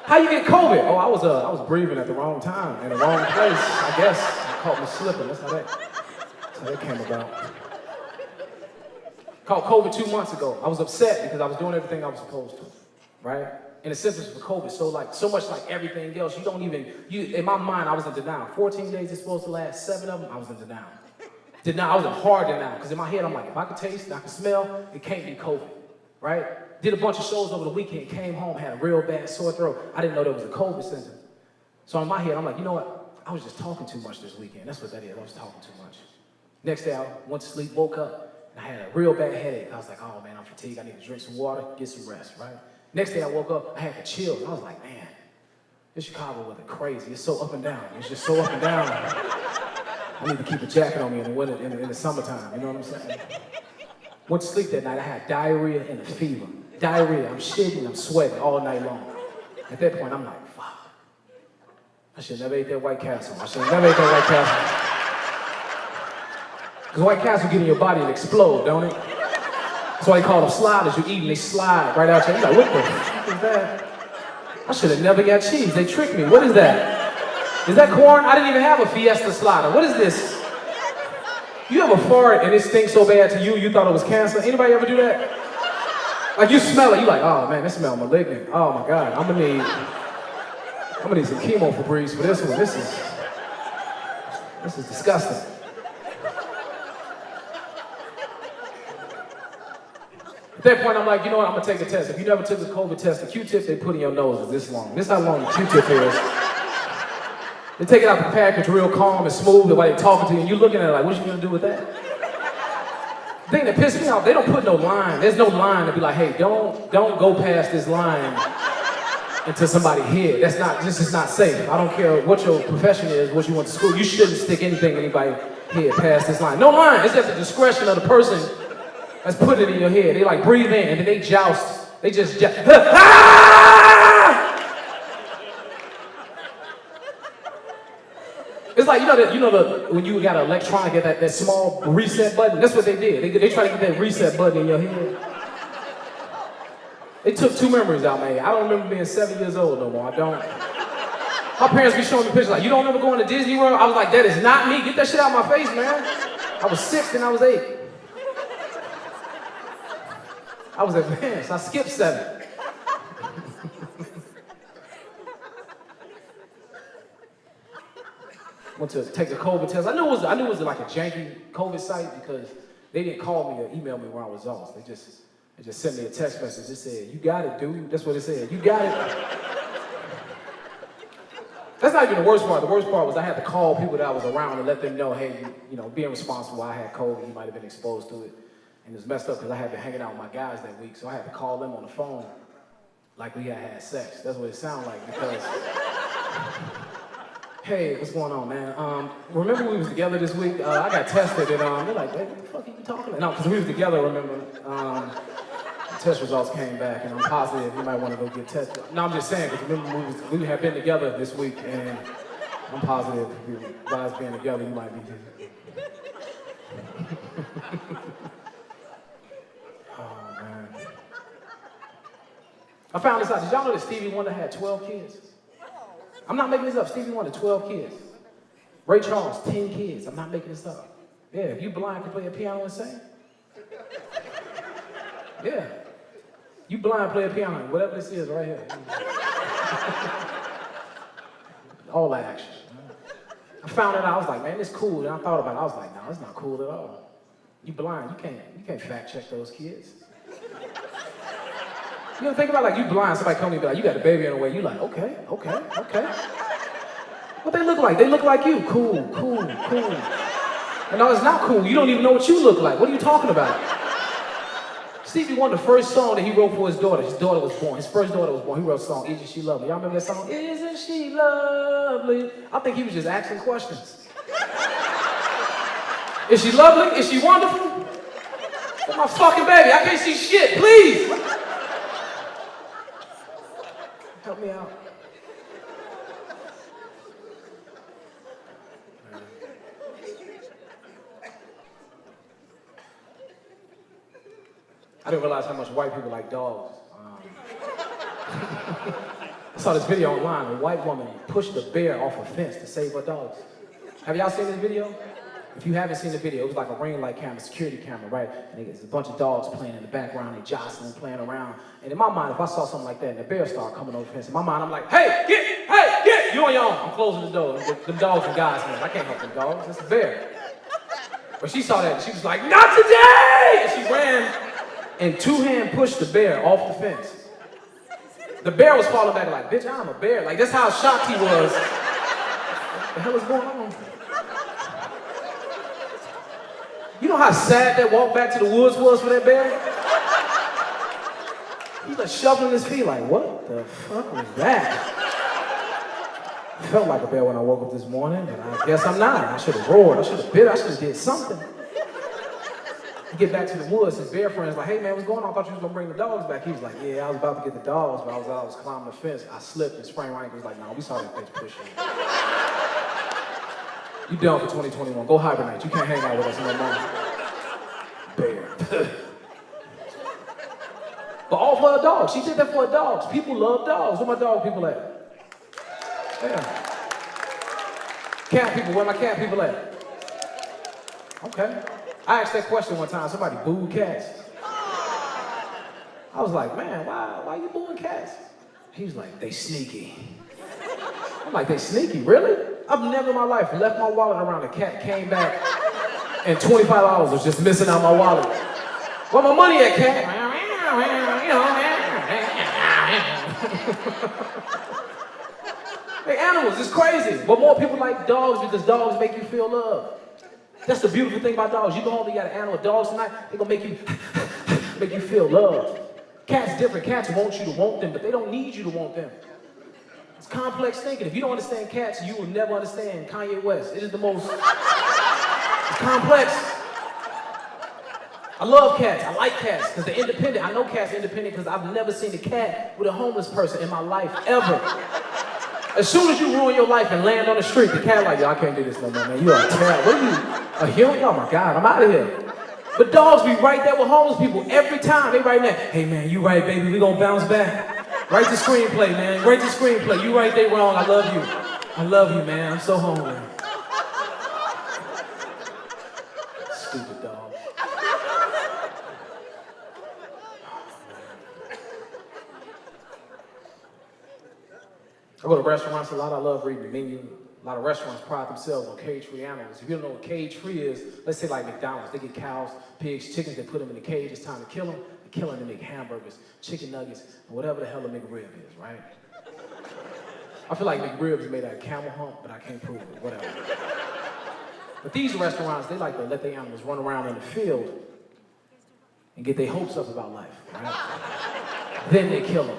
How you get COVID? Oh, I was breathing at the wrong time, in the wrong place, I guess. I caught me slipping. That's how that came about. Caught COVID 2 months ago. I was upset because I was doing everything I was supposed to, right? And the symptoms for COVID, so much like everything else, in my mind, I was in denial. 14 days is supposed to last, 7 of them, I was in denial. I was in hard denial, because in my head, I'm like, if I can taste, I can smell, it can't be COVID, right? Did a bunch of shows over the weekend, came home, had a real bad sore throat. I didn't know there was a COVID symptom. So in my head, I'm like, you know what? I was just talking too much this weekend. That's what that is, I was talking too much. Next day, I went to sleep, woke up, and I had a real bad headache. I was like, oh man, I'm fatigued, I need to drink some water, get some rest, right? Next day I woke up, I had the chills. I was like, man, this Chicago weather crazy. It's so up and down. It's just so up and down. I need to keep a jacket on me in the winter, in the summertime, you know what I'm saying? Went to sleep that night, I had diarrhea and a fever. Diarrhea, I'm shitting, I'm sweating all night long. At that point, I'm like, fuck. I should have never ate that White Castle. I should have never ate that White Castle. Because White Castle get in your body and explode, don't it? That's why they call them sliders. You eat and they slide right out your. You're like, what the fuck is that? I should have never got cheese. They tricked me. What is that? Is that corn? I didn't even have a Fiesta slider. What is this? You ever fart and it stinks so bad to you, you thought it was cancer? Anybody ever do that? Like you smell it, you like, oh man, this smells malignant. Oh my God, I'm gonna need some chemo for Breeze for this one. This is disgusting. At that point, I'm like, you know what, I'm gonna take a test. If you never took a COVID test, the Q-tip they put in your nose is this long. This is how long the Q-tip is. They take it out the package real calm and smooth, the way they talking to you, and you looking at it like, what you gonna do with that? The thing that pissed me off, they don't put no line. There's no line to be like, hey, don't go past this line. into somebody's head. This is not safe. I don't care what your profession is, what you went to school. You shouldn't stick anything in anybody's head past this line. No line, it's at the discretion of the person that's putting it in your head. They like breathe in and then they joust. They just joust. It's like, when you got an electronic, that small reset button, that's what they did. They try to get that reset button in your head. They took 2 memories out of my head. I don't remember being 7 years old no more, I don't. My parents be showing me pictures like, you don't remember going to Disney World? I was like, that is not me, get that shit out of my face, man. I was 6 and I was 8. I was advanced, I skipped 7. Went to take the COVID test. I knew it was like a janky COVID site because they didn't call me or email me when I was off. They just sent me a text message. It said, you got it, dude. That's what it said. You got it. That's not even the worst part. The worst part was I had to call people that I was around and let them know, hey, being responsible, I had COVID. You might have been exposed to it. And it was messed up because I had been hanging out with my guys that week. So I had to call them on the phone like we had sex. That's what it sounded like because... Hey, what's going on, man? Remember we was together this week? I got tested and they're like, hey, what the fuck are you talking about? No, because we was together, remember? The test results came back and I'm positive you might want to go get tested. No, I'm just saying, because remember we had been together this week and I'm positive by us being together, you might be too. Oh, man. I found this out. Did y'all know that Stevie Wonder had 12 kids? I'm not making this up. Stevie Wonder, 12 kids. Ray Charles, 10 kids. I'm not making this up. Yeah, if you blind can play a piano and sing. Yeah. You blind play a piano, whatever this is right here. All that action. I found it out, I was like, man, it's cool. And I thought about it, I was like, no, it's not cool at all. You blind, you can't fact check those kids. You know, think about like you blind, somebody come to you and be like, you got a baby on the way. You like, okay. What they look like? They look like you. Cool. And no, it's not cool. You don't even know what you look like. What are you talking about? Stevie Wonder, the first song that he wrote for his daughter was born. His first daughter was born. He wrote a song, Isn't She Lovely? Y'all remember that song? Isn't she lovely? I think he was just asking questions. Is she lovely? Is she wonderful? That's my fucking baby. I can't see shit. Please. Help me out. I didn't realize how much white people like dogs. I saw this video online. A white woman pushed a bear off a fence to save her dogs. Have y'all seen this video? If you haven't seen the video, it was like a ring light camera, security camera, right? And there's a bunch of dogs playing in the background, they jostling, playing around. And in my mind, if I saw something like that and the bear started coming over the fence, in my mind, I'm like, hey, get, you on your own. I'm closing the door. Them dogs in God's hands. I can't help them dogs, it's a bear. But she saw that and she was like, not today! And she ran and two-hand pushed the bear off the fence. The bear was falling back like, bitch, I'm a bear. Like, that's how shocked he was. What the hell is going on? You know how sad that walk back to the woods was for that bear? He's like shuffling his feet like, what the fuck was that? I felt like a bear when I woke up this morning, but I guess I'm not. I should have roared, I should have bit, I should have did something. You get back to the woods, his bear friend's like, hey man, what's going on? I thought you was gonna bring the dogs back. He was like, yeah, I was about to get the dogs, but I was climbing the fence. I slipped and sprained my ankle. He was like, no, we saw that bitch pushing. You done for 2021. Go hibernate. You can't hang out with us no more. Bear. But all for her dogs. She did that for her dogs. People love dogs. Where my dog people at? Yeah. Cat people. Where my cat people at? Okay. I asked that question one time. Somebody booed cats. I was like, man, why you booing cats? He was like, they sneaky. I'm like, they sneaky? Really? I've never in my life left my wallet around a cat, came back, and $25 was just missing out my wallet. Where my money at, cat? Hey, animals, it's crazy. But more people like dogs because dogs make you feel love. That's the beautiful thing about dogs. You go home, you got an animal, dogs tonight, they're gonna make you feel love. Cats different. Cats want you to want them, but they don't need you to want them. It's complex thinking. If you don't understand cats, you will never understand Kanye West. It is the most it's complex. I love cats. I like cats because they're independent. I know cats are independent because I've never seen a cat with a homeless person in my life, ever. As soon as you ruin your life and land on the street, the cat like, yo, I can't do this no more, man. You are terrible. What are you, a human? Oh my God, I'm out of here. But dogs be right there with homeless people every time. They right there. Hey man, you right, baby. We gonna bounce back. Write the screenplay, man. Write the screenplay. You right, they wrong. I love you. I love you, man. I'm so hungry. Stupid dog. I go to restaurants a lot. I love reading the menu. A lot of restaurants pride themselves on cage-free animals. If you don't know what cage-free is, let's say like McDonald's. They get cows, pigs, chickens, they put them in the cage. It's time to kill them. They kill them to make hamburgers, chicken nuggets, and whatever the hell a McRib is, right? I feel like McRibs is made out of camel hump, but I can't prove it, whatever. But these restaurants, they like to let their animals run around in the field and get their hopes up about life, right? Then they kill them.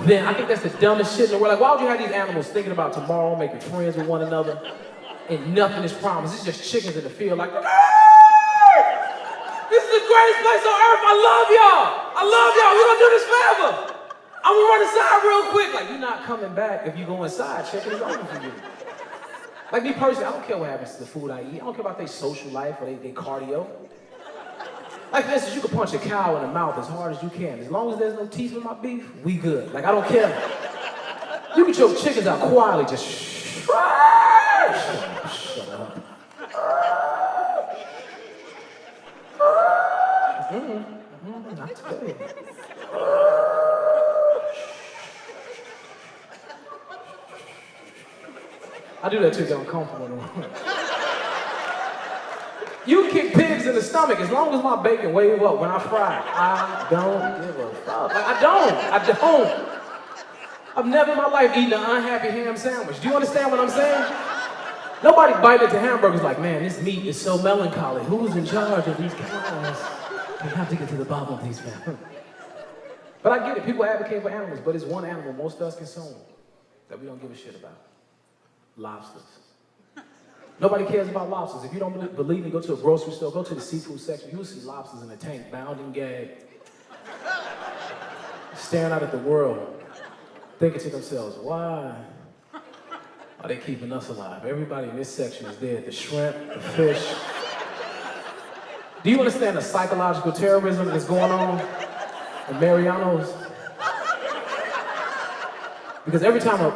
Then I think that's the dumbest shit in the world. Like, why would you have these animals thinking about tomorrow, making friends with one another, and nothing is promised? It's just chickens in the field like, this is the greatest place on earth. I love y'all. I love y'all. We're gonna do this forever. I'm gonna run inside real quick. Like, you're not coming back if you go inside. Chicken is over for you. Like me personally, I don't care what happens to the food I eat. I don't care about their social life or their cardio. Like for instance, you can punch a cow in the mouth as hard as you can. As long as there's no teeth in my beef, we good. Like I don't care. You can choke chickens out quietly, just shut up. Not today. I do that to get uncomfortable. You kick pigs in the stomach as long as my bacon wave up when I fry it. I don't give a fuck. Like, I don't. I've never in my life eaten an unhappy ham sandwich. Do you understand what I'm saying? Nobody bite into hamburgers like, man, this meat is so melancholy. Who's in charge of these cows? We have to get to the bottom of these men. But I get it. People advocate for animals, but it's one animal most of us consume that we don't give a shit about. Lobsters. Nobody cares about lobsters. If you don't believe me, go to a grocery store, go to the seafood section. You'll see lobsters in a tank, bound and gagged, staring out at the world, thinking to themselves, why are they keeping us alive? Everybody in this section is dead. The shrimp, the fish. Do you understand the psychological terrorism that's going on in Marianos? Because every time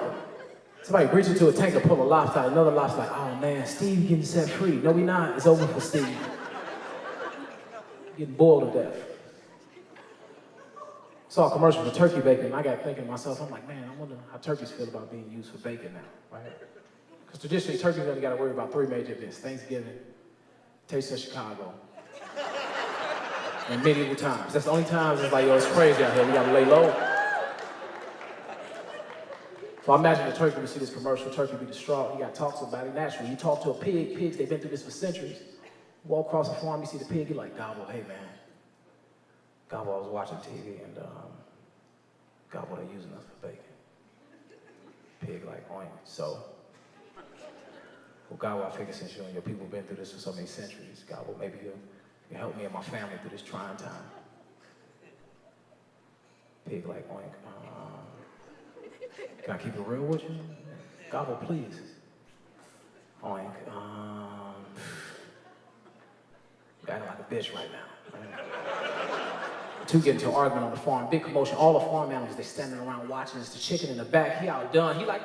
somebody reaches into a tank to pull a lobster out, another lobster like, oh man, Steve getting set free. No, we not. It's over for Steve. Getting boiled to death. Saw a commercial for turkey bacon, and I got thinking to myself, I'm like, man, I wonder how turkeys feel about being used for bacon now, right? Because traditionally, turkeys only got to worry about 3 major events: Thanksgiving, Taste of Chicago, and medieval times. That's the only times it's like, yo, it's crazy out here. We got to lay low. So I imagine the turkey, we see this commercial, turkey be distraught, he got talks about it naturally. You talk to a pig, pigs, they've been through this for centuries. Walk across the farm, you see the pig, you're like, Gobble, hey man. Gobble, I was watching TV and Gobble, they're using us for bacon. Pig like, oink, so. Well, Gobble, I figure since you and your people have been through this for so many centuries, Gobble, maybe you'll help me and my family through this trying time. Pig like, oink, can I keep it real with you? Gobble, please. Oink. You're acting like a bitch right now. Right? Two get into an argument on the farm, big commotion. All the farm animals, they standing around watching. It's the chicken in the back. He outdone. He like,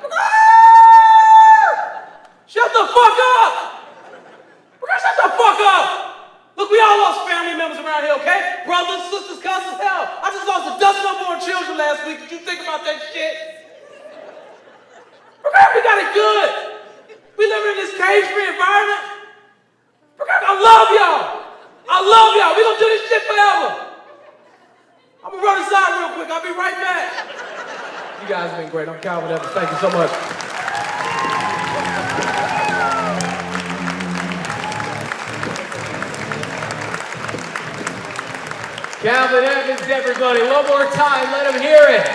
shut the fuck up! Shut the fuck up! Look, we all lost family members around here, okay? Brothers, sisters, cousins, hell. I just lost a dozen unborn children last week. Did you think about that shit? We got it good. We live in this cage-free environment. I love y'all. I love y'all. We gonna do this shit forever. I'm gonna run inside real quick. I'll be right back. You guys have been great. I'm Calvin Evans. Thank you so much. Calvin Evans, everybody. One more time. Let him hear it.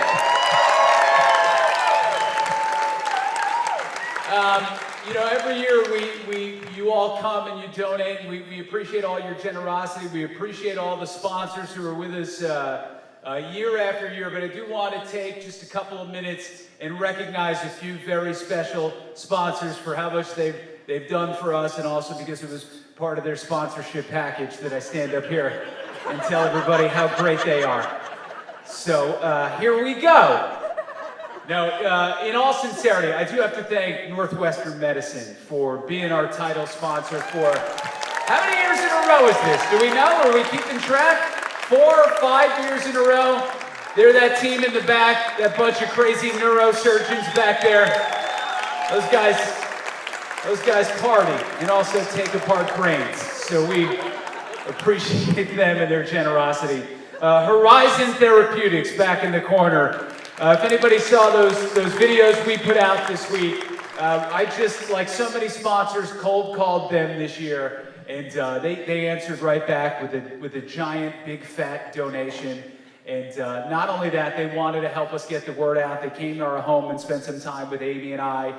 You know, every year you all come and you donate. We appreciate all your generosity. We appreciate all the sponsors who are with us year after year. But I do want to take just a couple of minutes and recognize a few very special sponsors for how much they've done for us, and also because it was part of their sponsorship package that I stand up here and tell everybody how great they are. So here we go. Now, in all sincerity, I do have to thank Northwestern Medicine for being our title sponsor for, how many years in a row is this? Do we know? Are we keeping track? 4 or 5 years in a row? They're that team in the back, that bunch of crazy neurosurgeons back there. Those guys party and also take apart brains. So we appreciate them and their generosity. Horizon Therapeutics back in the corner. If anybody saw those videos we put out this week, I just, like so many sponsors, cold called them this year, and they answered right back with a giant, big, fat donation. And not only that, they wanted to help us get the word out. They came to our home and spent some time with Amy and I.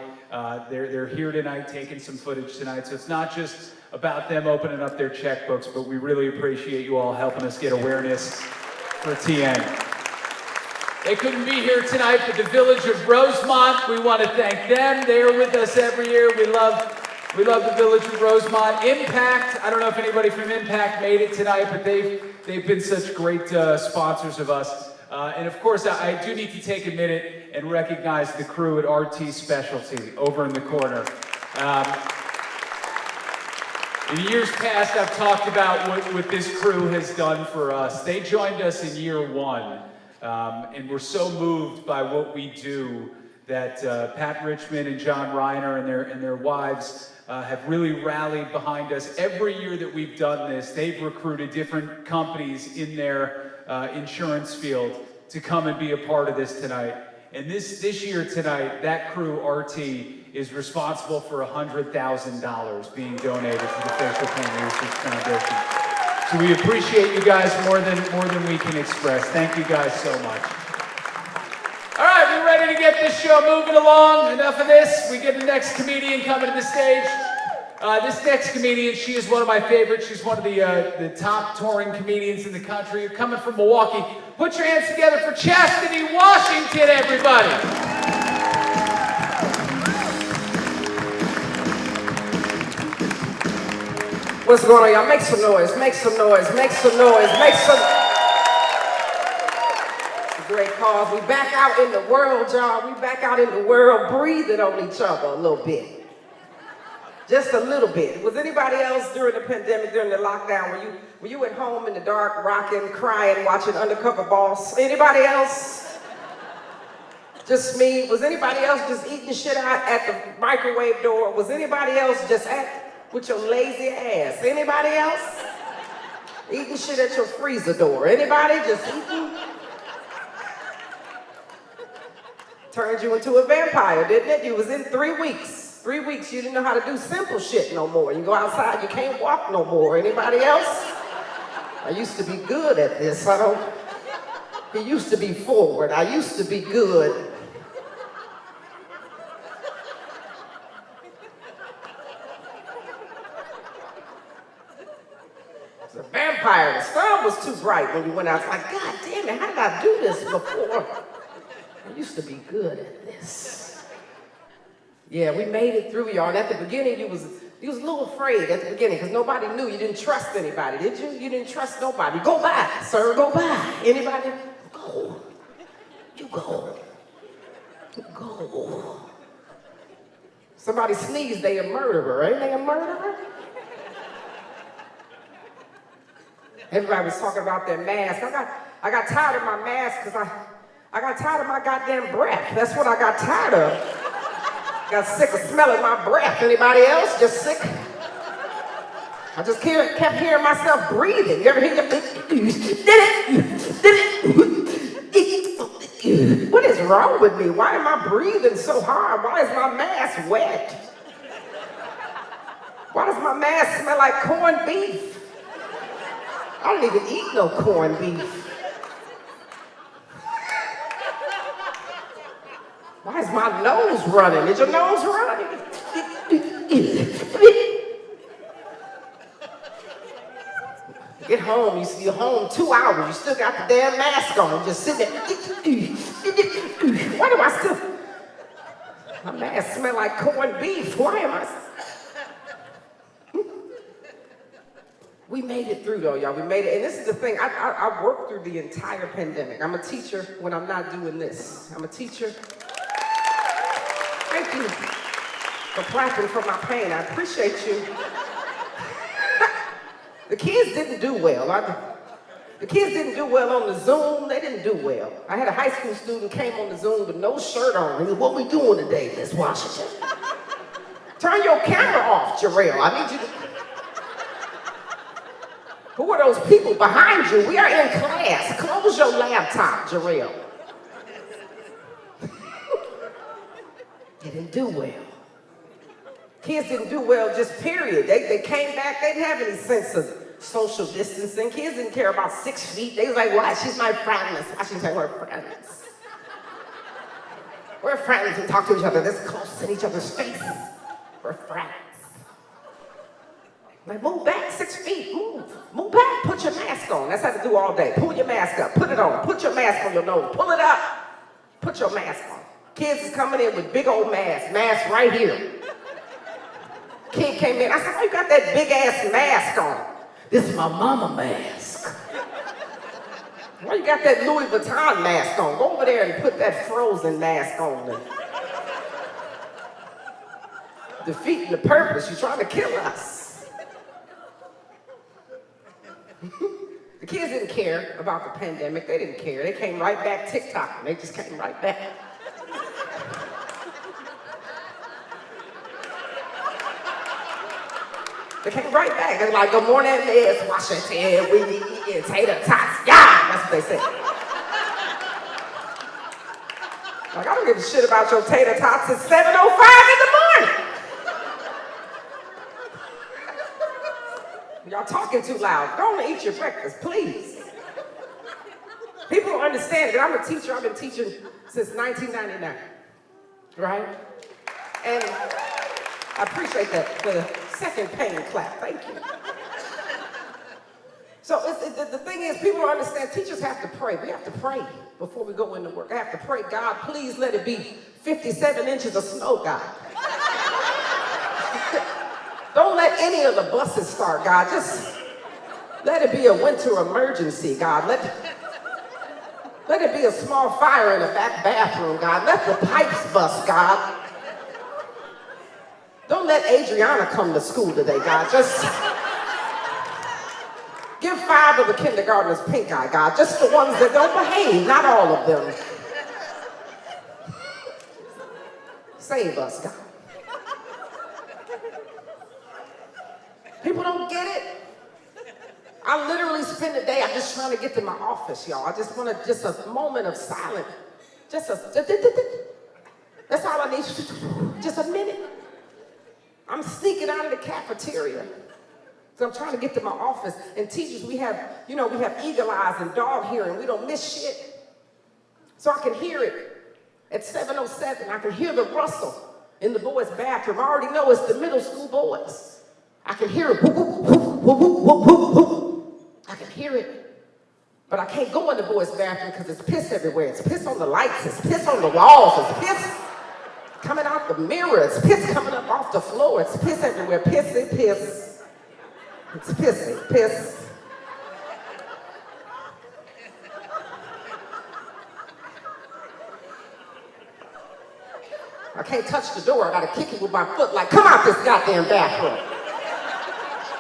They're here tonight, taking some footage tonight. So it's not just about them opening up their checkbooks, but we really appreciate you all helping us get awareness for TN. They couldn't be here tonight, but the Village of Rosemont, we want to thank them. They are with us every year. We love the Village of Rosemont. Impact, I don't know if anybody from Impact made it tonight, but they've been such great sponsors of us. And of course, I do need to take a minute and recognize the crew at RT Specialty over in the corner. In years past, I've talked about what this crew has done for us. They joined us in year 1. And we're so moved by what we do that Pat Richmond and John Reiner and their wives have really rallied behind us. Every year that we've done this, they've recruited different companies in their insurance field to come and be a part of this tonight. And this year tonight, that crew, RT, is responsible for $100,000 being donated to the Facial Pain Research Foundation. So we appreciate you guys more than we can express. Thank you guys so much. All right, we ready to get this show moving along? Enough of this. We get the next comedian coming to the stage. This next comedian, she is one of my favorites. She's one of the top touring comedians in the country. Coming from Milwaukee. Put your hands together for Chastity Washington, everybody. What's going on, y'all? Make some noise, make some noise, make some noise, make some... It's a great cause. We back out in the world, y'all. We back out in the world breathing on each other a little bit. Just a little bit. Was anybody else during the pandemic, during the lockdown, were you at home in the dark, rocking, crying, watching Undercover Boss? Anybody else? Just me? Was anybody else just eating shit out at the microwave door? Was anybody else just with your lazy ass? Anybody else? Eating shit at your freezer door. Anybody just eating? Turned you into a vampire, didn't it? You was in 3 weeks. 3 weeks, you didn't know how to do simple shit no more. You go outside, you can't walk no more. Anybody else? I used to be good at this. He used to be forward. I used to be good. The vampire, the sun was too bright when we went out. I was like, God damn it, how did I do this before? I used to be good at this. Yeah, we made it through, y'all. And at the beginning, you was a little afraid at the beginning because nobody knew. You didn't trust anybody, did you? You didn't trust nobody. Go by, sir, go by. Anybody? Go. You go. Go. Somebody sneezed, they a murderer. Ain't they a murderer? Everybody was talking about their mask. I got tired of my mask because I got tired of my goddamn breath. That's what I got tired of. Got sick of smelling my breath. Anybody else just sick? I just kept hearing myself breathing. You ever hear What is wrong with me? Why am I breathing so hard? Why is my mask wet? Why does my mask smell like corned beef? I don't even eat no corned beef. Why is my nose running? Is your nose running? Get home, you're home 2 hours, you still got the damn mask on, just sitting there. Why do I still? My mask smell like corned beef. Why am I? We made it through though, y'all. We made it. And this is the thing, I worked through the entire pandemic. I'm a teacher when I'm not doing this. I'm a teacher. Thank you for clapping for my pain. I appreciate you. The kids didn't do well. The kids didn't do well on the Zoom. They didn't do well. I had a high school student came on the Zoom with no shirt on. He said, "What we doing today, Miss Washington?" Turn your camera off, Jarrell. I need you to... Who are those people behind you? We are in class. Close your laptop, Jarrell. They didn't do well. Kids didn't do well, just period. They came back, they didn't have any sense of social distancing. Kids didn't care about 6 feet. They was like, "Why? She's my friend." Miss Washington, we're friends. We're friends. We talk to each other this close in each other's face. We're friends. Like, move back 6 feet, move back, put your mask on. That's how to do all day. Pull your mask up, put it on, put your mask on your nose, pull it up, put your mask on. Kids is coming in with big old masks right here. Kid came in, I said, "Why you got that big ass mask on?" "This is my mama mask." "Why you got that Louis Vuitton mask on? Go over there and put that Frozen mask on. Defeating the purpose, you're trying to kill us. The kids didn't care about the pandemic. They didn't care. They came right back TikTok. They just came right back. They came right back. They were like, "Good morning, Miss Washington. We need eating tater tots." Yeah, that's what they said. Like, I don't give a shit about your tater tots. It's 7:05 in the morning. Y'all talking too loud. Go and eat your breakfast, please. People don't understand that I'm a teacher. I've been teaching since 1999, right? And I appreciate that for the second pain clap. Thank you. So the thing is, people don't understand. Teachers have to pray. We have to pray before we go into work. I have to pray, "God, please let it be 57 inches of snow, God." Don't let any of the buses start, God. Just let it be a winter emergency, God. Let it be a small fire in the back bathroom, God. Let the pipes bust, God. Don't let Adriana come to school today, God. Just give 5 of the kindergartners pink eye, God. Just the ones that don't behave, not all of them. Save us, God. People don't get it. I literally spend the day, I'm just trying to get to my office, y'all. I just want a moment of silence. That's all I need. Just a minute. I'm sneaking out of the cafeteria. So I'm trying to get to my office. And teachers, we have eagle eyes and dog hearing. We don't miss shit. So I can hear it. At 7:07, I can hear the rustle in the boys' bathroom. I already know it's the middle school boys. I can hear it. Whoop, whoop, whoop, whoop, whoop, whoop, whoop. I can hear it. But I can't go in the boys' bathroom because it's piss everywhere. It's piss on the lights. It's piss on the walls. It's piss coming out the mirror. It's piss coming up off the floor. It's piss everywhere. Pissy, piss. It's pissy, piss. I can't touch the door. I gotta kick it with my foot like, "Come out this goddamn bathroom.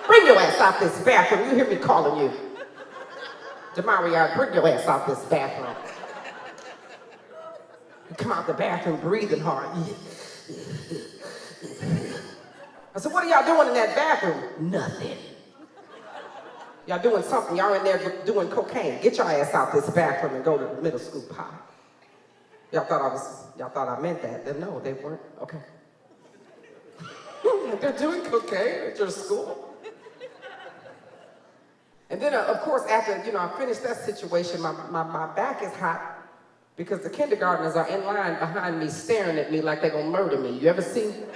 Bring your ass out this bathroom." You hear me calling you. Demario, bring your ass out this bathroom. You come out the bathroom breathing hard. I said, "What are y'all doing in that bathroom?" "Nothing." Y'all doing something. Y'all in there doing cocaine. Get your ass out this bathroom and go to the middle school pie. Y'all thought I meant that. Then no, they weren't. Okay. They're doing cocaine at your school. And then, of course, after I finished that situation, my back is hot because the kindergartners are in line behind me staring at me like they're gonna murder me. You ever seen?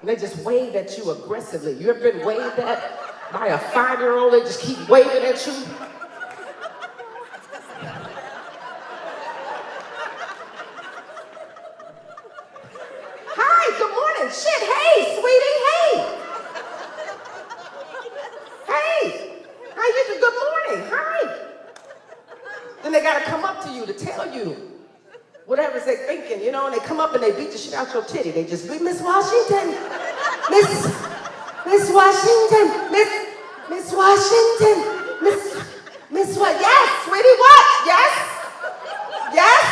And they just wave at you aggressively. You ever been waved at by a 5-year-old? They just keep waving at you. Hi, good morning. Shit, hey, sweetie, hey. Hey, how you doing? Good morning, hi. Then they gotta come up to you to tell you whatever they're thinking, you know, and they come up and they beat the shit out your titty. They just beat Miss Washington, Miss Washington, Miss Washington, Miss what? Yes, sweetie, what? Yes? Yes?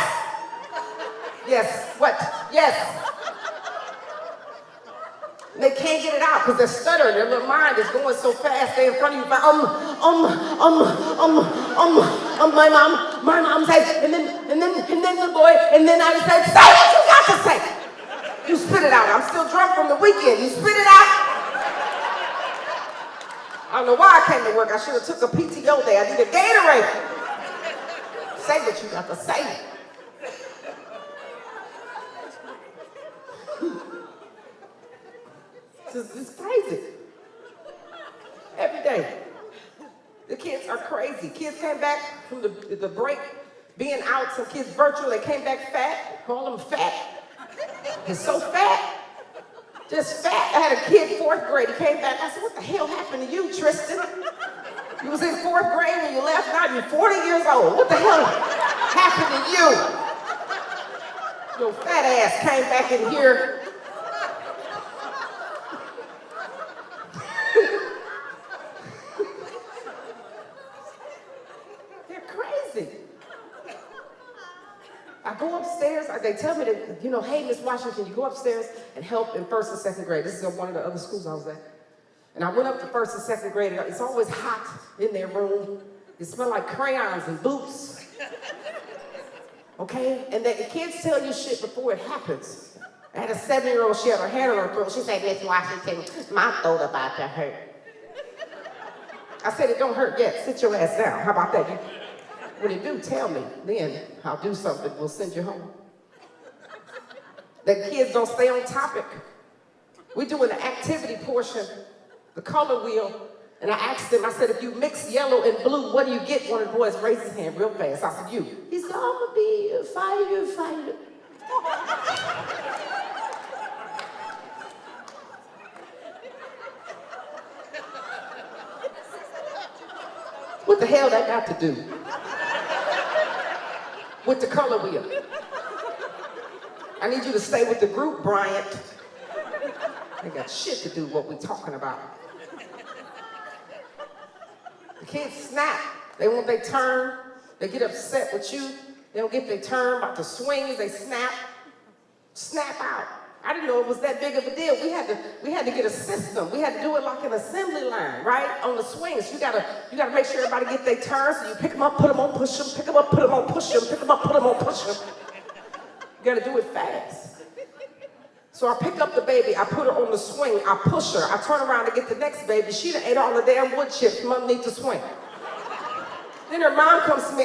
Yes, what? Yes. And they can't get it out because they're stuttering. Their little mind is going so fast. They're in front of you. My mom says, and then the boy, and then I said, say what you got to say. You spit it out. I'm still drunk from the weekend. You spit it out. I don't know why I came to work. I should have took a PTO day. I need a Gatorade. Say what you got to say. It's crazy. Every day. The kids are crazy. Kids came back from the break, being out. Some kids virtual, they came back fat. Call them fat. They're so fat. Just fat. I had a kid, 4th grade. He came back. I said, what the hell happened to you, Tristan? You was in 4th grade when you left. Now you're 40 years old. What the hell happened to you? Your fat ass came back in here. I go upstairs, they tell me that, you know, hey, Miss Washington, you go upstairs and help in 1st and 2nd grade. This is one of the other schools I was at. And I went up to 1st and 2nd grade. It's always hot in their room. It smells like crayons and boots. Okay? And the kids tell you shit before it happens. I had a 7-year-old, she had her hand on her throat. She said, Miss Washington, my throat about to hurt. I said, it don't hurt yet. Sit your ass down. How about that? When you do, tell me. Then I'll do something. We'll send you home. The kids don't stay on topic. We're doing the activity portion, the color wheel, and I asked them, I said, if you mix yellow and blue, what do you get? One of the boys raised his hand real fast. I said, you. He said, I'm going to be a firefighter. What the hell that got to do with the color wheel? I need you to stay with the group, Bryant. They got shit to do with what we're talking about. The kids snap. They want their turn. They get upset with you. They don't get their turn about the swings. They snap out. I didn't know it was that big of a deal. We had to get a system. We had to do it like an assembly line, right? On the swings. You gotta make sure everybody get their turn. So you pick them up, put them on, push them, pick them up, put them on, push them, pick them up, put them on, push them. You gotta do it fast. So I pick up the baby, I put her on the swing, I push her, I turn around to get the next baby. She done ate all the damn wood chips from underneath the swing. Then her mom comes to me,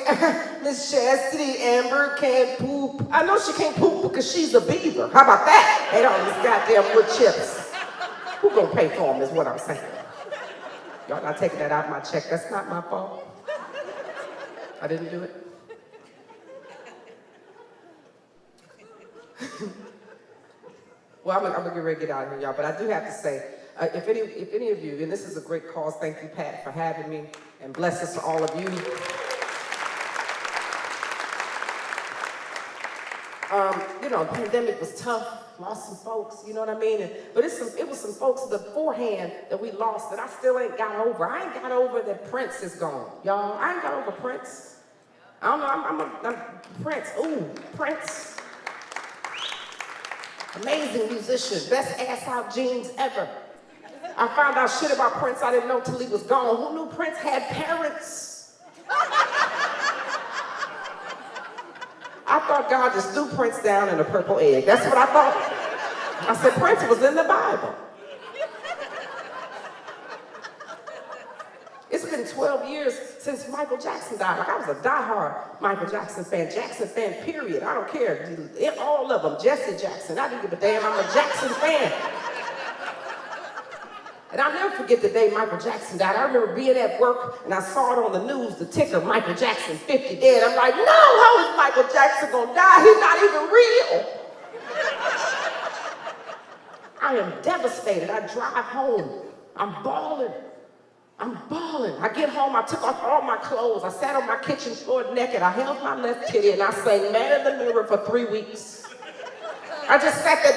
Miss Chastity, Amber can't poop. I know she can't poop because she's a beaver. How about that? Ate all these goddamn wood chips. Who gonna pay for them is what I'm saying. Y'all not taking that out of my check. That's not my fault. I didn't do it. Well, I'm gonna get ready to get out of here, y'all, but I do have to say, if any of you, and this is a great cause, thank you, Pat, for having me, and blessings to all of you. You know, the pandemic was tough, lost some folks, you know what I mean? But it was some folks beforehand that we lost that I still ain't got over. I ain't got over that Prince is gone, y'all. I ain't got over Prince. I don't know, I'm Prince. Ooh, Prince. Amazing musician, best ass out jeans ever. I found out shit about Prince I didn't know till he was gone. Who knew Prince had parents? I thought God just threw Prince down in a purple egg. That's what I thought. I said, Prince was in the Bible. It's been 12 years since Michael Jackson died. Like, I was a diehard Michael Jackson fan, period. I don't care. All of them, Jesse Jackson. I didn't give a damn. I'm a Jackson fan. And I'll never forget the day Michael Jackson died. I remember being at work and I saw it on the news, the ticker, Michael Jackson, 50 dead. I'm like, no, how is Michael Jackson gonna die? He's not even real. I am devastated. I drive home. I'm bawling. I get home, I took off all my clothes. I sat on my kitchen floor naked. I held my left titty and I sang Man in the Mirror for 3 weeks. I just sat there,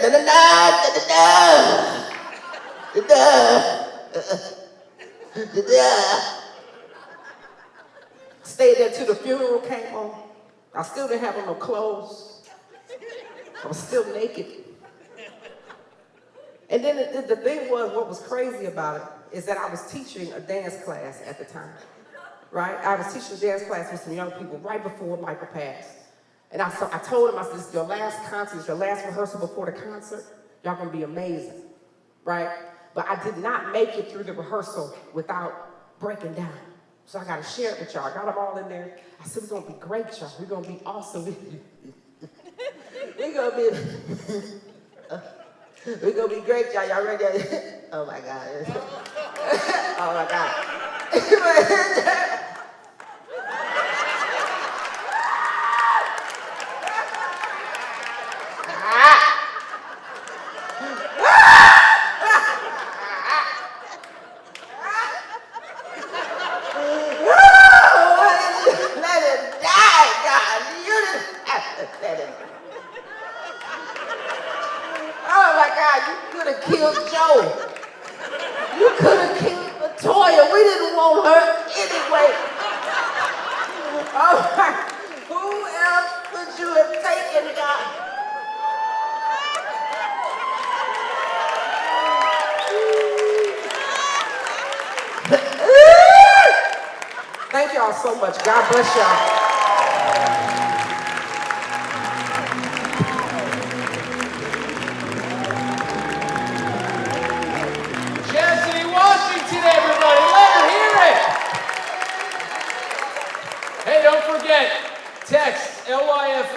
stayed there till the funeral came on. I still didn't have on no clothes. I was still naked. And then the thing was, what was crazy about it is that I was teaching a dance class at the time, right? I was teaching a dance class with some young people right before Michael passed. And I told them, I said, this is your last concert, it's your last rehearsal before the concert. Y'all gonna be amazing, right? But I did not make it through the rehearsal without breaking down. So I gotta share it with y'all. I got them all in there. I said, we're gonna be great, y'all. We're gonna be awesome. We're gonna be... We're gonna be great, y'all. Y'all ready? Oh my God. Oh my God. Let it die, God. You didn't have to let it die. Oh my God, you could have killed Joe. You could have killed Latoya. We didn't want her anyway. Oh my, who else could you have taken, God? Thank y'all so much. God bless y'all. Chastity Washington, everybody, let her hear it. Hey, don't forget, text LYFO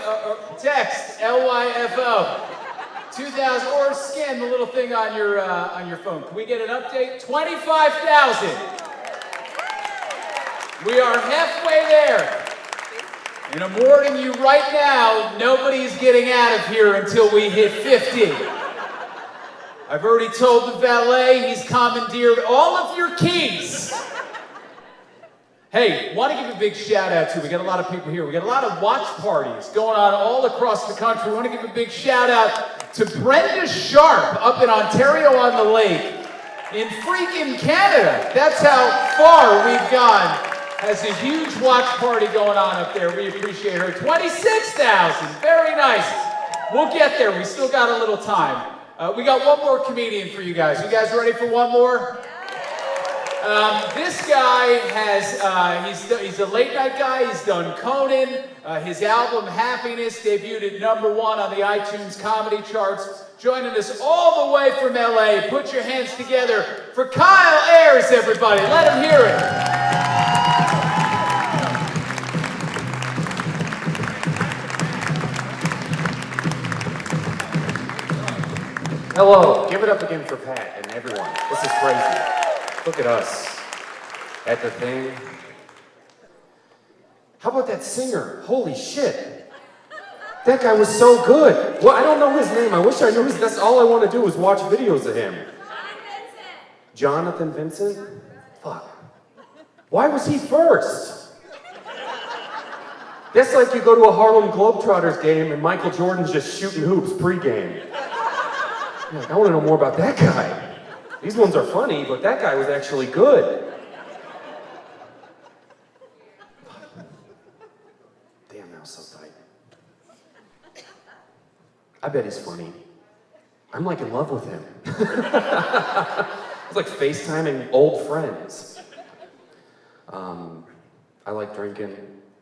2000 or scan the little thing on your phone. Can we get an update? 25,000. We are halfway there. And I'm warning you right now, nobody's getting out of here until we hit 50. I've already told the valet he's commandeered all of your keys. Hey, want to give a big shout out to, we got a lot of people here. We got a lot of watch parties going on all across the country. We want to give a big shout out to Brenda Sharp up in Ontario on the Lake in freaking Canada. That's how far we've gone. Has a huge watch party going on up there. We appreciate her. 26,000, very nice. We'll get there, we still got a little time. We got one more comedian for you guys. You guys ready for one more? This guy has, he's a late night guy. He's done Conan. His album Happiness debuted at #1 on the iTunes comedy charts. Joining us all the way from LA. Put your hands together for Kyle Ayers, everybody. Let him hear it. Hello, give it up again for Pat and everyone. This is crazy. Look at us at the thing. How about that singer? Holy shit. That guy was so good. Well, I don't know his name. I wish I knew his. That's all I want to do is watch videos of him. Jonathan Vincent? Fuck. Why was he first? That's like you go to a Harlem Globetrotters game and Michael Jordan's just shooting hoops pregame. I want to know more about that guy. These ones are funny, but that guy was actually good. Damn, that was so tight. I bet he's funny. I'm like in love with him. It's like FaceTiming old friends. I like drinking.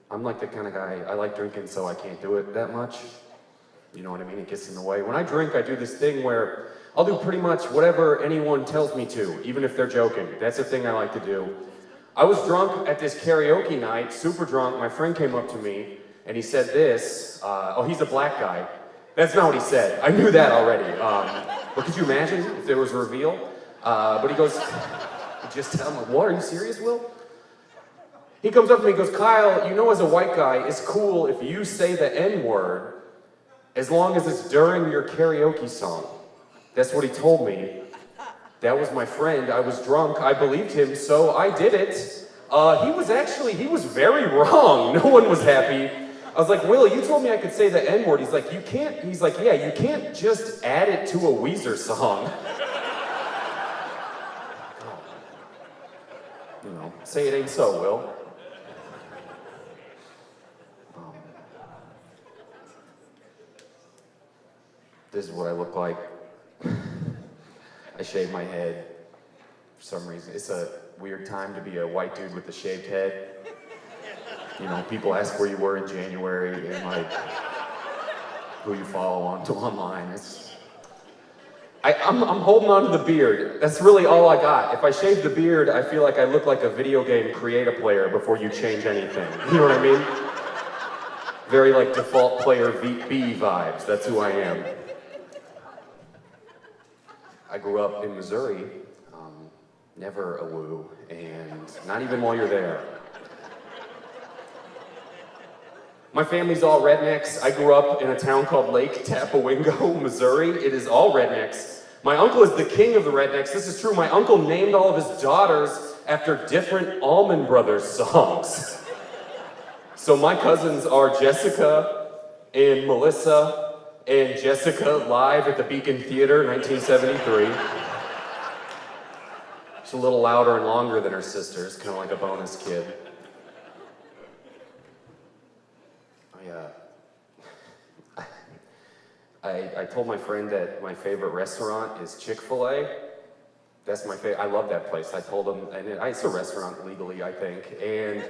I'm like the kind of guy, I like drinking so I can't do it that much. You know what I mean? It gets in the way. When I drink, I do this thing where I'll do pretty much whatever anyone tells me to, even if they're joking. That's the thing I like to do. I was drunk at this karaoke night, super drunk. My friend came up to me and he said this. Oh, he's a black guy. That's not what he said. I knew that already. But could you imagine if there was a reveal? But he goes, just tell him, like, what, are you serious, Will? He comes up to me and goes, Kyle, you know as a white guy, it's cool if you say the N-word as long as it's during your karaoke song. That's what he told me. That was my friend. I was drunk. I believed him, so I did it. He was very wrong. No one was happy. I was like, Will, you told me I could say the N-word. He's like, you can't. He's like, yeah, you can't just add it to a Weezer song. You know, say it ain't so, Will. This is what I look like. I shave my head for some reason. It's a weird time to be a white dude with a shaved head. You know, people ask where you were in January and like who you follow online. I'm holding on to the beard. That's really all I got. If I shave the beard, I feel like I look like a video game creator player before you change anything. You know what I mean? Very like default player B vibes. That's who I am. I grew up in Missouri, never a woo, and not even while you're there. My family's all rednecks. I grew up in a town called Lake Tapawingo, Missouri. It is all rednecks. My uncle is the king of the rednecks. This is true. My uncle named all of his daughters after different Allman Brothers songs. So my cousins are Jessica and Melissa, and Jessica live at the Beacon Theater, 1973. She's a little louder and longer than her sisters, kind of like a bonus kid. I told my friend that my favorite restaurant is Chick-fil-A. That's my favorite. I love that place. I told him, and it's a restaurant legally, I think. And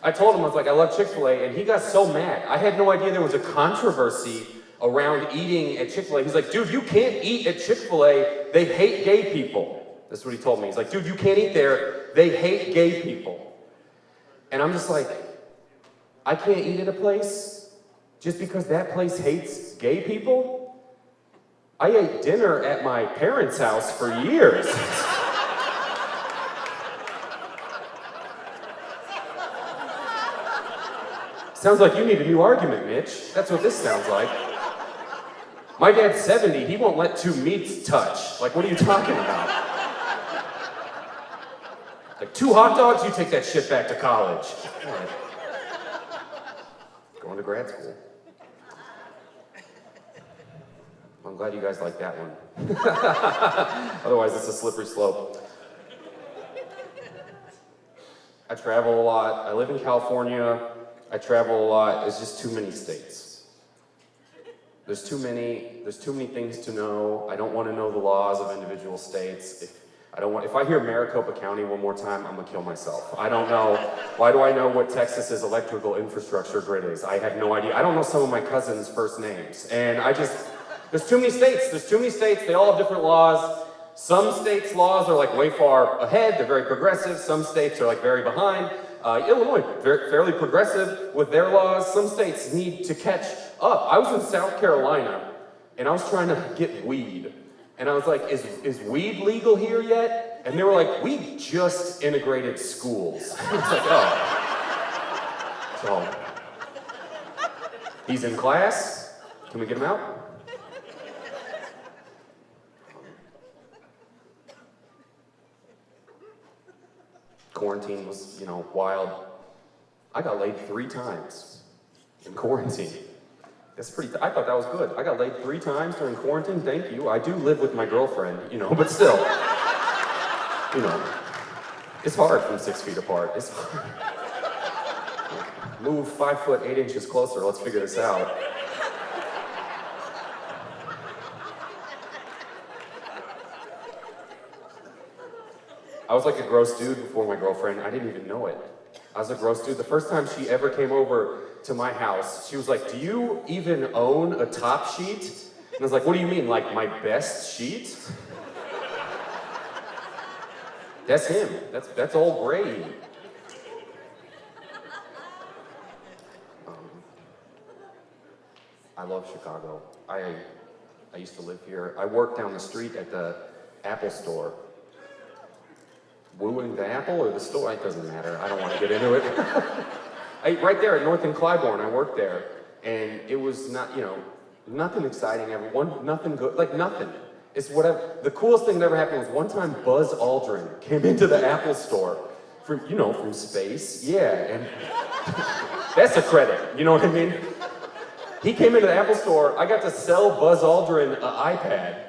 I told him, I was like, I love Chick-fil-A, and he got so mad. I had no idea there was a controversy around eating at Chick-fil-A. He's like, dude, you can't eat at Chick-fil-A. They hate gay people. That's what he told me. He's like, dude, you can't eat there. They hate gay people. And I'm just like, I can't eat at a place just because that place hates gay people? I ate dinner at my parents' house for years. Sounds like you need a new argument, Mitch. That's what this sounds like. My dad's 70, he won't let two meats touch. Like, what are you talking about? Like, 2 hot dogs, you take that shit back to college. All right. Going to grad school. I'm glad you guys like that one. Otherwise, it's a slippery slope. I travel a lot. I live in California. I travel a lot. It's just too many states. There's too many things to know. I don't want to know the laws of individual states. If I hear Maricopa County one more time, I'm gonna kill myself. I don't know. Why do I know what Texas's electrical infrastructure grid is? I have no idea. I don't know some of my cousins' first names. And there's too many states. They all have different laws. Some states' laws are like way far ahead. They're very progressive. Some states are like very behind. Illinois, fairly progressive with their laws. Some states need to catch up. I was in South Carolina, and I was trying to get weed. And I was like, is weed legal here yet? And they were like, we just integrated schools. I was like, oh. So, he's in class. Can we get him out? Quarantine was, wild. I got laid 3 times in quarantine. I thought that was good. I got laid 3 times during quarantine. Thank you. I do live with my girlfriend, but still. It's hard from 6 feet apart. It's hard. Move 5 foot 8 inches closer. Let's figure this out. I was like a gross dude before my girlfriend. I didn't even know it. I was a gross dude. The first time she ever came over to my house, she was like, do you even own a top sheet? And I was like, what do you mean, like my best sheet? That's him. That's old Brady. I love Chicago. I used to live here. I worked down the street at the Apple store wooing the apple or the store? It doesn't matter. I don't want to get into it. Right there at North and Clybourne, I worked there, and it was not, nothing exciting ever. Nothing good, like nothing. It's whatever. The coolest thing that ever happened was one time Buzz Aldrin came into the Apple store from space. Yeah, and that's a credit. You know what I mean? He came into the Apple store. I got to sell Buzz Aldrin an iPad,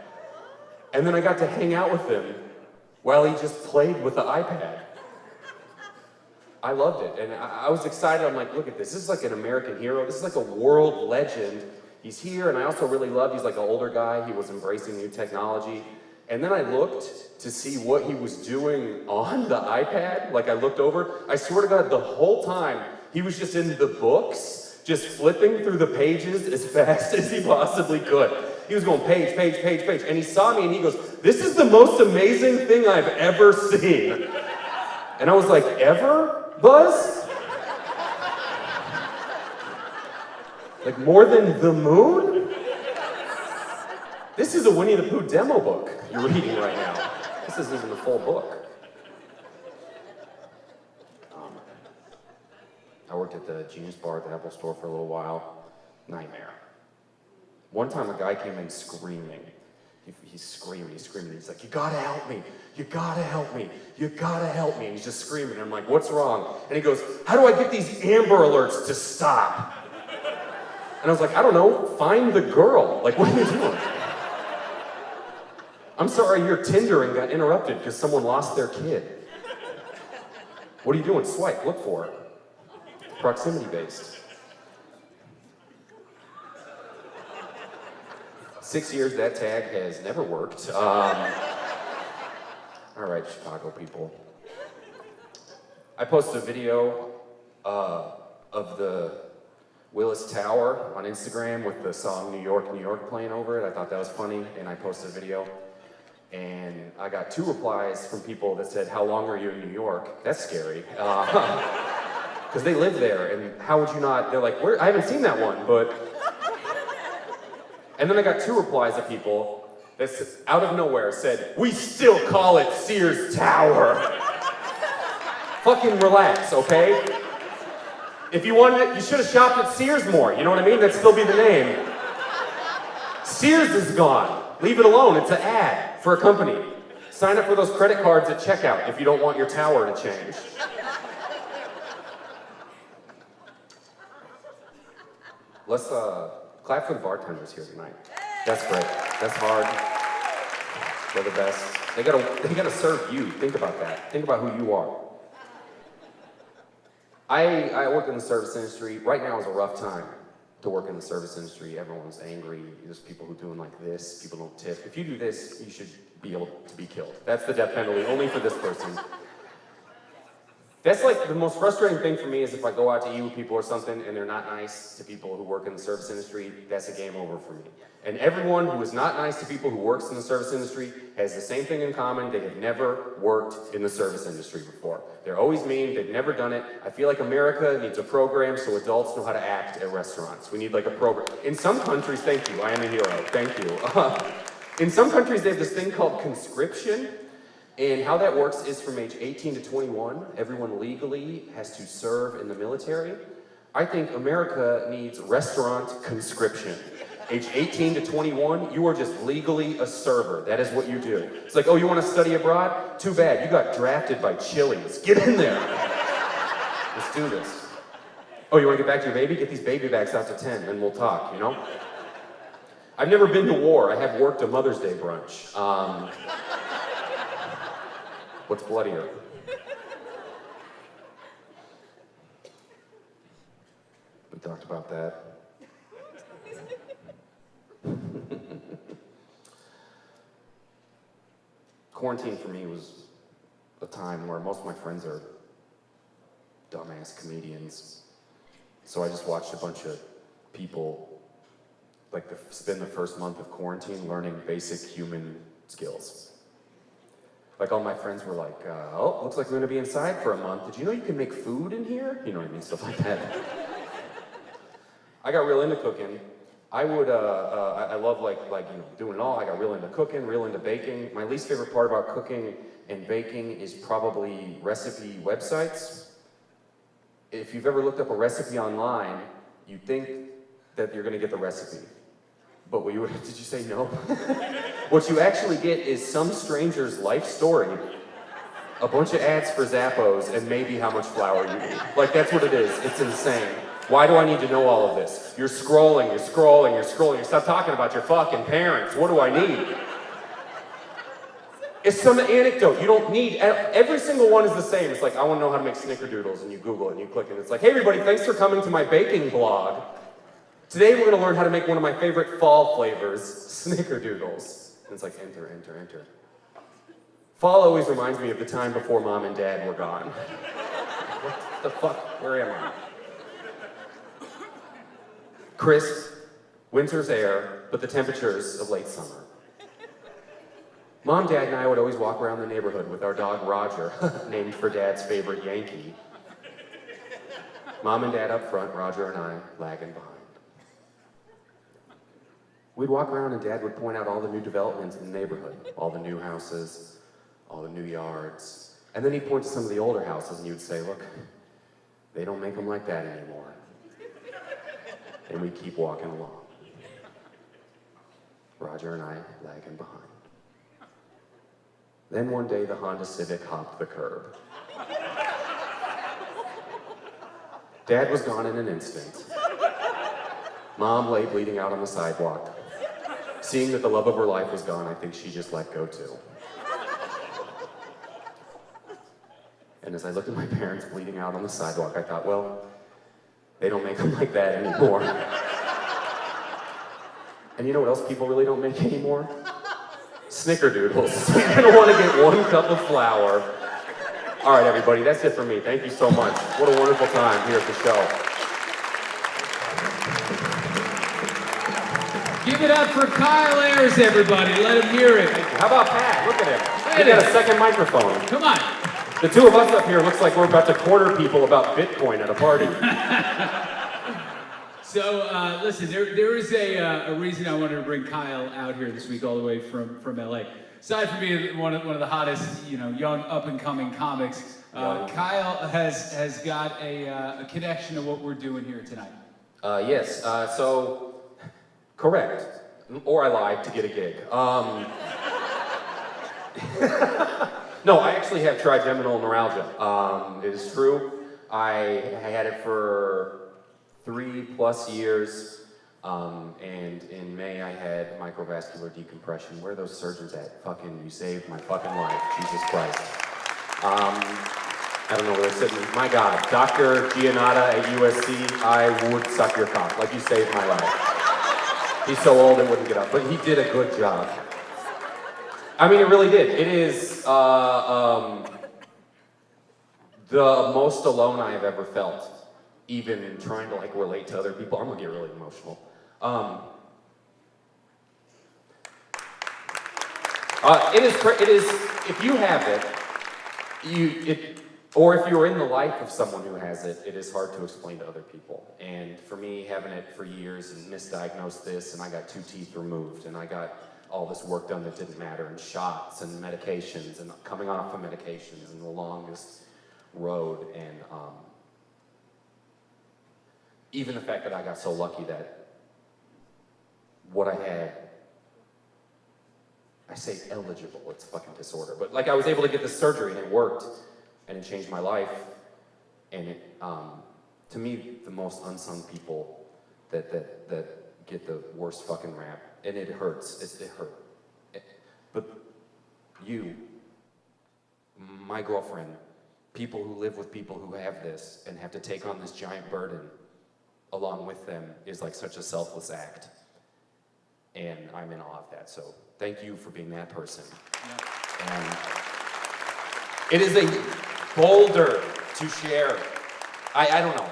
and then I got to hang out with him while he just played with the iPad. I loved it, and I was excited. I'm like, look at this. This is like an American hero. This is like a world legend. He's here, and I also really loved, he's like an older guy. He was embracing new technology. And then I looked to see what he was doing on the iPad. Like I looked over. I swear to God, the whole time, he was just in the books, just flipping through the pages as fast as he possibly could. He was going page, page, page, page. And he saw me and he goes, this is the most amazing thing I've ever seen. And I was like, ever, Buzz? Like more than the moon? This is a Winnie the Pooh demo book you're reading right now. This isn't the full book. I worked at the Genius Bar at the Apple store for a little while. Nightmare. One time a guy came in screaming. He's screaming. He's like, you gotta help me. You gotta help me. You gotta help me. And he's just screaming. And I'm like, what's wrong? And he goes, how do I get these Amber Alerts to stop? And I was like, I don't know, find the girl. Like, what are you doing? I'm sorry your Tindering got interrupted because someone lost their kid. What are you doing? Swipe, look for it. Proximity based. 6 years, that tag has never worked. All right, Chicago people. I posted a video of the Willis Tower on Instagram with the song New York, New York playing over it. I thought that was funny, and I posted a video. And I got 2 replies from people that said, how long are you in New York? That's scary. Because they live there, and how would you not? They're like, I haven't seen that one, but... And then I got 2 replies of people that out of nowhere said, we still call it Sears Tower. Fucking relax, okay? If you wanted it, you should have shopped at Sears more, you know what I mean? That'd still be the name. Sears is gone. Leave it alone, it's an ad for a company. Sign up for those credit cards at checkout if you don't want your tower to change. Let's clap for the bartenders here tonight. That's great. That's hard. They're the best. They gotta serve you. Think about that. Think about who you are. I work in the service industry. Right now is a rough time to work in the service industry. Everyone's angry. There's people who are doing like this. People don't tip. If you do this, you should be able to be killed. That's the death penalty, only for this person. That's like the most frustrating thing for me is if I go out to eat with people or something and they're not nice to people who work in the service industry, that's a game over for me. And everyone who is not nice to people who works in the service industry has the same thing in common. They have never worked in the service industry before. They're always mean, they've never done it. I feel like America needs a program so adults know how to act at restaurants. We need like a program. In some countries, thank you, I am a hero, thank you. In some countries, they have this thing called conscription. And how that works is from age 18 to 21, everyone legally has to serve in the military. I think America needs restaurant conscription. Age 18 to 21, you are just legally a server. That is what you do. It's like, oh, you want to study abroad? Too bad, you got drafted by Chili's. Get in there. Let's do this. Oh, you want to get back to your baby? Get these baby backs out to 10, then we'll talk, you know? I've never been to war. I have worked a Mother's Day brunch. What's bloodier? We talked about that. Quarantine for me was a time where most of my friends are dumbass comedians. So I just watched a bunch of people spend the first month of quarantine learning basic human skills. Like all my friends were like, oh, looks like we're gonna be inside for a month. Did you know you can make food in here? You know what I mean, stuff like that. I got real into cooking, I would, I love like doing it all. I got real into cooking, real into baking. My least favorite part about cooking and baking is probably recipe websites. If you've ever looked up a recipe online, you think that you're gonna get the recipe. But what did you say no? What you actually get is some stranger's life story, a bunch of ads for Zappos, and maybe how much flour you need. Like, that's what it is. It's insane. Why do I need to know all of this? You're scrolling. You stop talking about your fucking parents. What do I need? It's some anecdote. You don't need, every single one is the same. It's like, I want to know how to make snickerdoodles, and you Google it, and you click it. It's like, hey everybody, thanks for coming to my baking blog. Today we're going to learn how to make one of my favorite fall flavors, snickerdoodles. And it's like, enter. Fall always reminds me of the time before Mom and Dad were gone. What the fuck? Where am I? Crisp, winter's air, but the temperatures of late summer. Mom, Dad, and I would always walk around the neighborhood with our dog Roger, named for Dad's favorite Yankee. Mom and Dad up front, Roger and I lagging behind. We'd walk around and Dad would point out all the new developments in the neighborhood, all the new houses, all the new yards. And then he'd point to some of the older houses and he would say, look, they don't make them like that anymore. And we keep walking along. Roger and I lagging behind. Then one day the Honda Civic hopped the curb. Dad was gone in an instant. Mom lay bleeding out on the sidewalk. Seeing that the love of her life was gone, I think she just let go too. And as I looked at my parents bleeding out on the sidewalk, I thought, well, they don't make them like that anymore. And you know what else people really don't make anymore? Snickerdoodles. So you're gonna want to get 1 cup of flour. All right, everybody, that's it for me. Thank you so much. What a wonderful time here at the show. Give it up for Kyle Ayers, everybody. Let him hear it. How about Pat? Look at him. He got a second microphone. Come on. The two of us up here looks like we're about to corner people about Bitcoin at a party. So, listen, there is a reason I wanted to bring Kyle out here this week all the way from LA. Aside from being one of the hottest, young up-and-coming comics, Kyle has got a connection to what we're doing here tonight. Yes, so, correct. Or I lied to get a gig. No, I actually have trigeminal neuralgia. It is true. I had it for 3+ years, and in May I had microvascular decompression. Where are those surgeons at? Fucking, you saved my fucking life, Jesus Christ. I don't know where they're sitting. My God, Dr. Giannotta at USC, I would suck your cock. Like, you saved my life. He's so old it wouldn't get up, but he did a good job. I mean, it really did. It is the most alone I have ever felt, even in trying to relate to other people. I'm gonna get really emotional. It is. If you have it, or if you're in the life of someone who has it, it is hard to explain to other people. And for me, having it for years and misdiagnosed this, and I got 2 teeth removed, and I got all this work done that didn't matter, and shots and medications and coming off of medications and the longest road, and even the fact that I got so lucky that what I had, I say eligible, it's a fucking disorder, but I was able to get this surgery and it worked and it changed my life, and it, to me, the most unsung people that get the worst fucking rap. And it hurts. It hurt. But you, my girlfriend, people who live with people who have this and have to take on this giant burden along with them is such a selfless act. And I'm in awe of that. So thank you for being that person. Yeah. And it is a boulder to share. I don't know.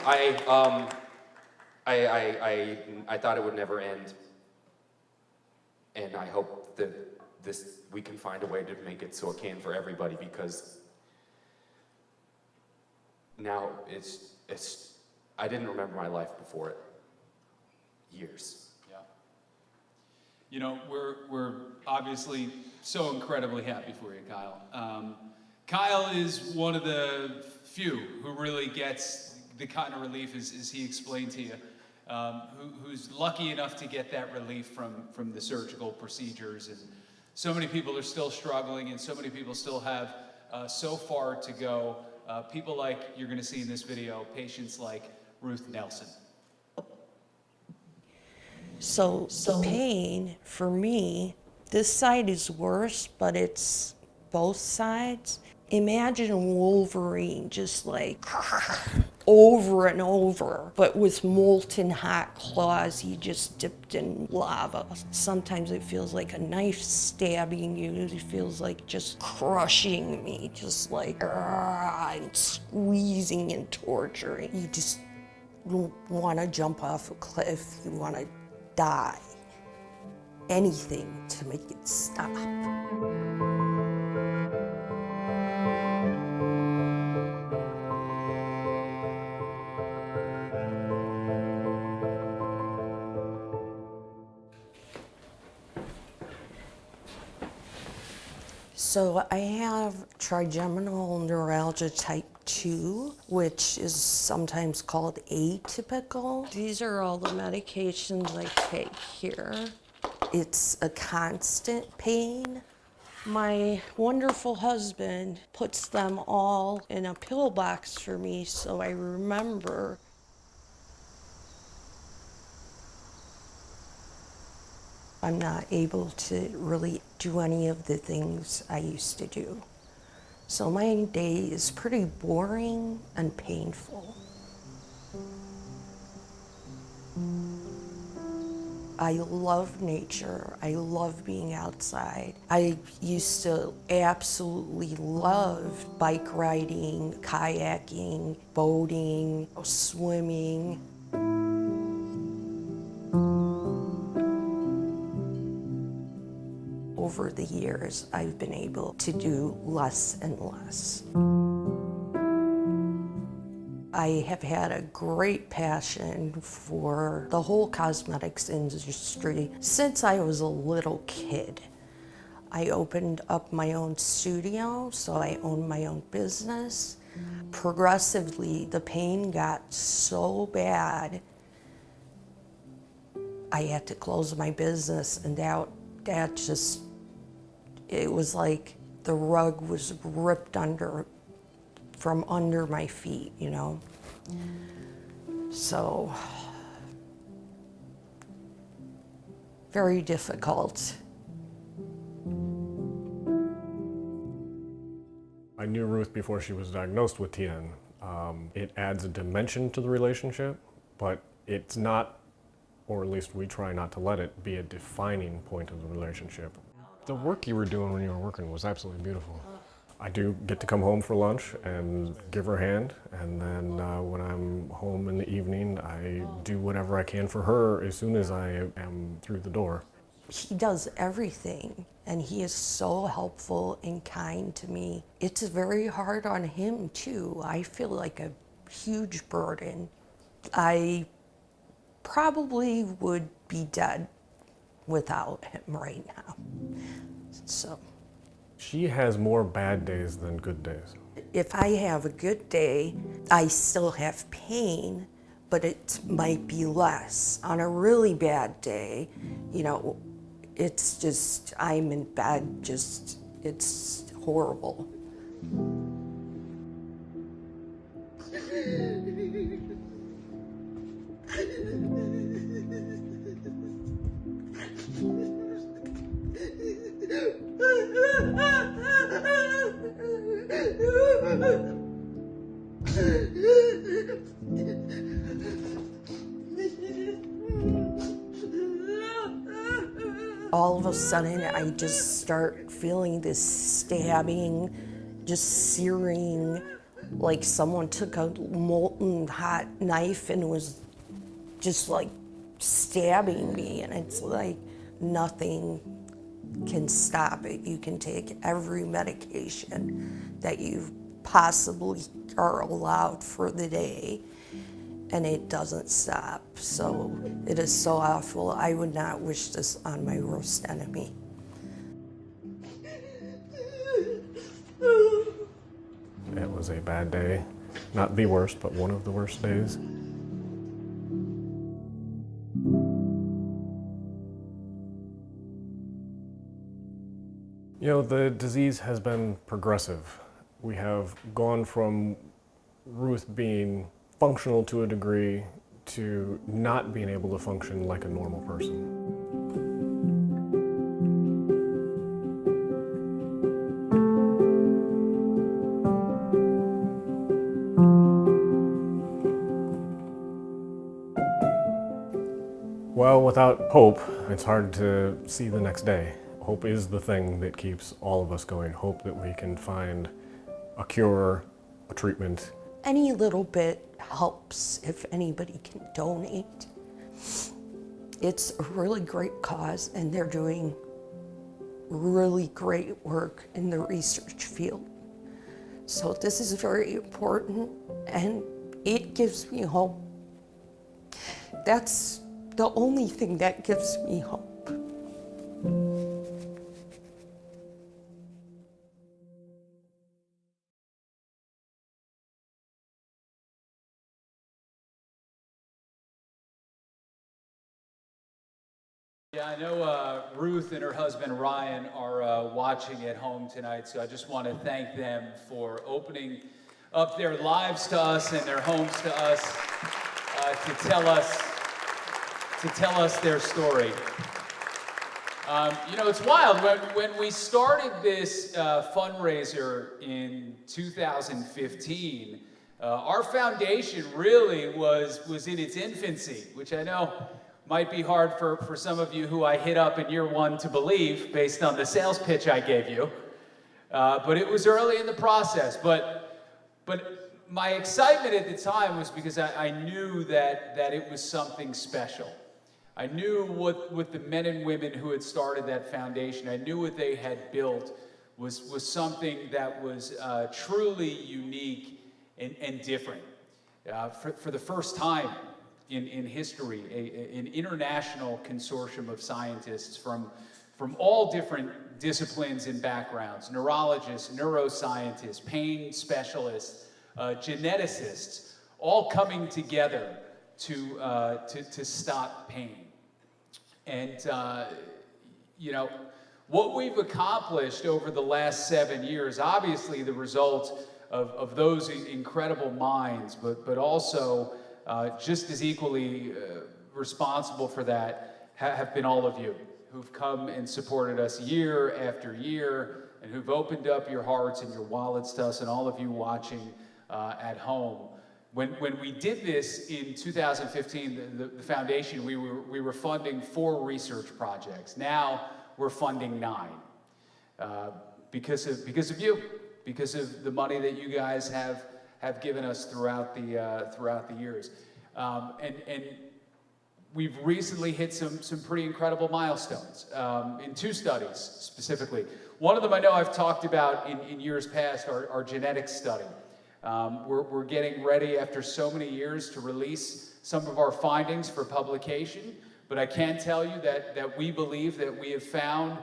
I thought it would never end. And I hope that we can find a way to make it so it can for everybody, because now I didn't remember my life before it. Years. Yeah. You know, we're obviously so incredibly happy for you, Kyle. Kyle is one of the few who really gets the kind of relief, as he explained to you, who's lucky enough to get that relief from the surgical procedures. And so many people are still struggling, and so many people still have so far to go. People like you're going to see in this video, patients like Ruth Nelson. So the pain, for me, this side is worse, but it's both sides. Imagine Wolverine just like over and over, but with molten hot claws he just dipped in lava. Sometimes it feels like a knife stabbing you. It feels like just crushing me, just like and squeezing and torturing. You just want to jump off a cliff. You want to die. Anything to make it stop. So I have trigeminal neuralgia type 2, which is sometimes called atypical. These are all the medications I take here. It's a constant pain. My wonderful husband puts them all in a pill box for me so I remember. I'm not able to really do any of the things I used to do. So my day is pretty boring and painful. I love nature. I love being outside. I used to absolutely love bike riding, kayaking, boating, swimming. Over the years, I've been able to do less and less. I have had a great passion for the whole cosmetics industry since I was a little kid. I opened up my own studio, so I owned my own business. Progressively, the pain got so bad, I had to close my business, and that just, it was like the rug was ripped from under my feet, you know? So, very difficult. I knew Ruth before she was diagnosed with TN. It adds a dimension to the relationship, but it's not, or at least we try not to let it be a defining point of the relationship. The work you were doing when you were working was absolutely beautiful. I do get to come home for lunch and give her a hand, and then when I'm home in the evening, I do whatever I can for her as soon as I am through the door. He does everything, and he is so helpful and kind to me. It's very hard on him too. I feel like a huge burden. I probably would be dead without him right now. So. She has more bad days than good days. If I have a good day, I still have pain, but it might be less. On a really bad day, you know, it's just, I'm in bed, just, it's horrible. All of a sudden, I just start feeling this stabbing, just searing, like someone took a molten hot knife and was just like stabbing me, and it's like nothing can stop it. You can take every medication that you possibly are allowed for the day, and it doesn't stop. So it is so awful. I would not wish this on my worst enemy. It was a bad day. Not the worst, but one of the worst days. You know, the disease has been progressive. We have gone from Ruth being functional to a degree to not being able to function like a normal person. Well, without hope, it's hard to see the next day. Hope is the thing that keeps all of us going. Hope that we can find a cure, a treatment. Any little bit helps if anybody can donate. It's a really great cause, and they're doing really great work in the research field. So this is very important, and it gives me hope. That's the only thing that gives me hope. Yeah, I know Ruth and her husband Ryan are watching at home tonight, so I just want to thank them for opening up their lives to us and their homes to us to tell us their story. You know, it's wild. When we started this fundraiser in 2015, our foundation really was in its infancy, which I know might be hard for some of you who I hit up in year one to believe based on the sales pitch I gave you. But it was early in the process. But my excitement at the time was because I knew that it was something special. I knew what the men and women who had started that foundation, I knew what they had built was something that was truly unique and different. For the first time in history, an international consortium of scientists from all different disciplines and backgrounds, neurologists, neuroscientists, pain specialists, geneticists, all coming together to stop pain. And, you know, what we've accomplished over the last 7 years, obviously the result of those incredible minds, but also just as equally responsible for that have been all of you who've come and supported us year after year and who've opened up your hearts and your wallets to us, and all of you watching at home. When we did this in 2015, the foundation, we were funding 4 research projects. Now we're funding 9 because of you, because of the money that you guys have given us throughout the years, and we've recently hit some pretty incredible milestones in 2 studies specifically. One of them I know I've talked about in years past, our genetics study. We're getting ready after so many years to release some of our findings for publication, but I can tell you that we believe that we have found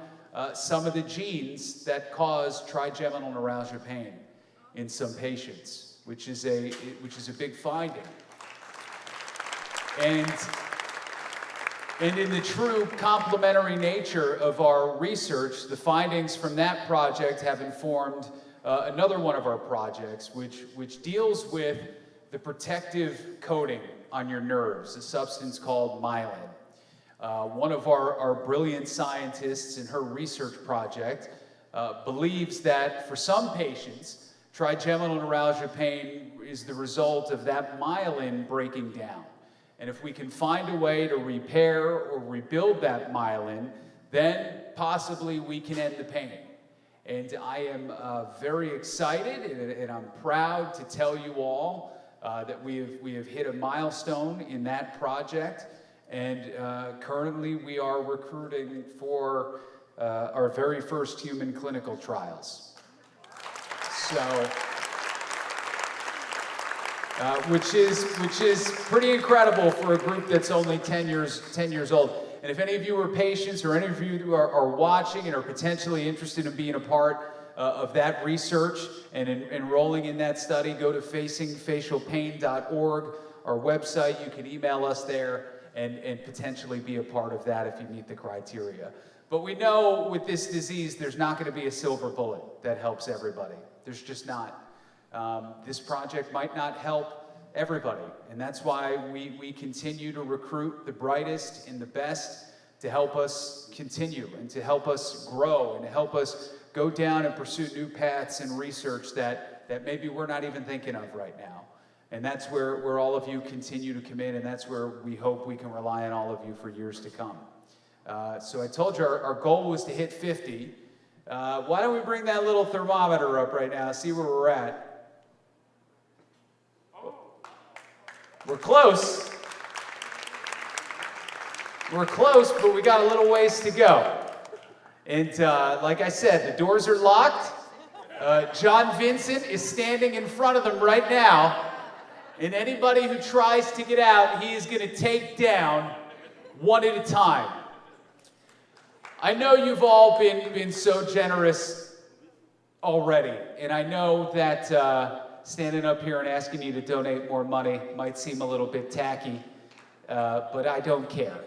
some of the genes that cause trigeminal neuralgia pain in some patients, which is a big finding. And in the true complementary nature of our research, the findings from that project have informed another one of our projects, which deals with the protective coating on your nerves, a substance called myelin. One of our brilliant scientists in her research project believes that for some patients, trigeminal neuralgia pain is the result of that myelin breaking down. And if we can find a way to repair or rebuild that myelin, then possibly we can end the pain. And I am very excited, and I'm proud to tell you all that we have hit a milestone in that project. And currently we are recruiting for our very first human clinical trials. So which is pretty incredible for a group that's only 10 years old. And if any of you are patients or any of you are watching and are potentially interested in being a part of that research and enrolling in that study, go to facingfacialpain.org, our website. You can email us there and potentially be a part of that if you meet the criteria. But we know with this disease, there's not going to be a silver bullet that helps everybody. There's just not. This project might not help everybody, and that's why we continue to recruit the brightest and the best to help us continue and to help us grow and to help us go down and pursue new paths and research that maybe we're not even thinking of right now. And that's where all of you continue to come in, and that's where we hope we can rely on all of you for years to come. So I told you our goal was to hit 50. Why don't we bring that little thermometer up right now, see where we're at. We're close. We're close, but we got a little ways to go. And like I said, the doors are locked. John Vincent is standing in front of them right now. And anybody who tries to get out, he is going to take down one at a time. I know you've all been so generous already. And I know that standing up here and asking you to donate more money might seem a little bit tacky, but I don't care.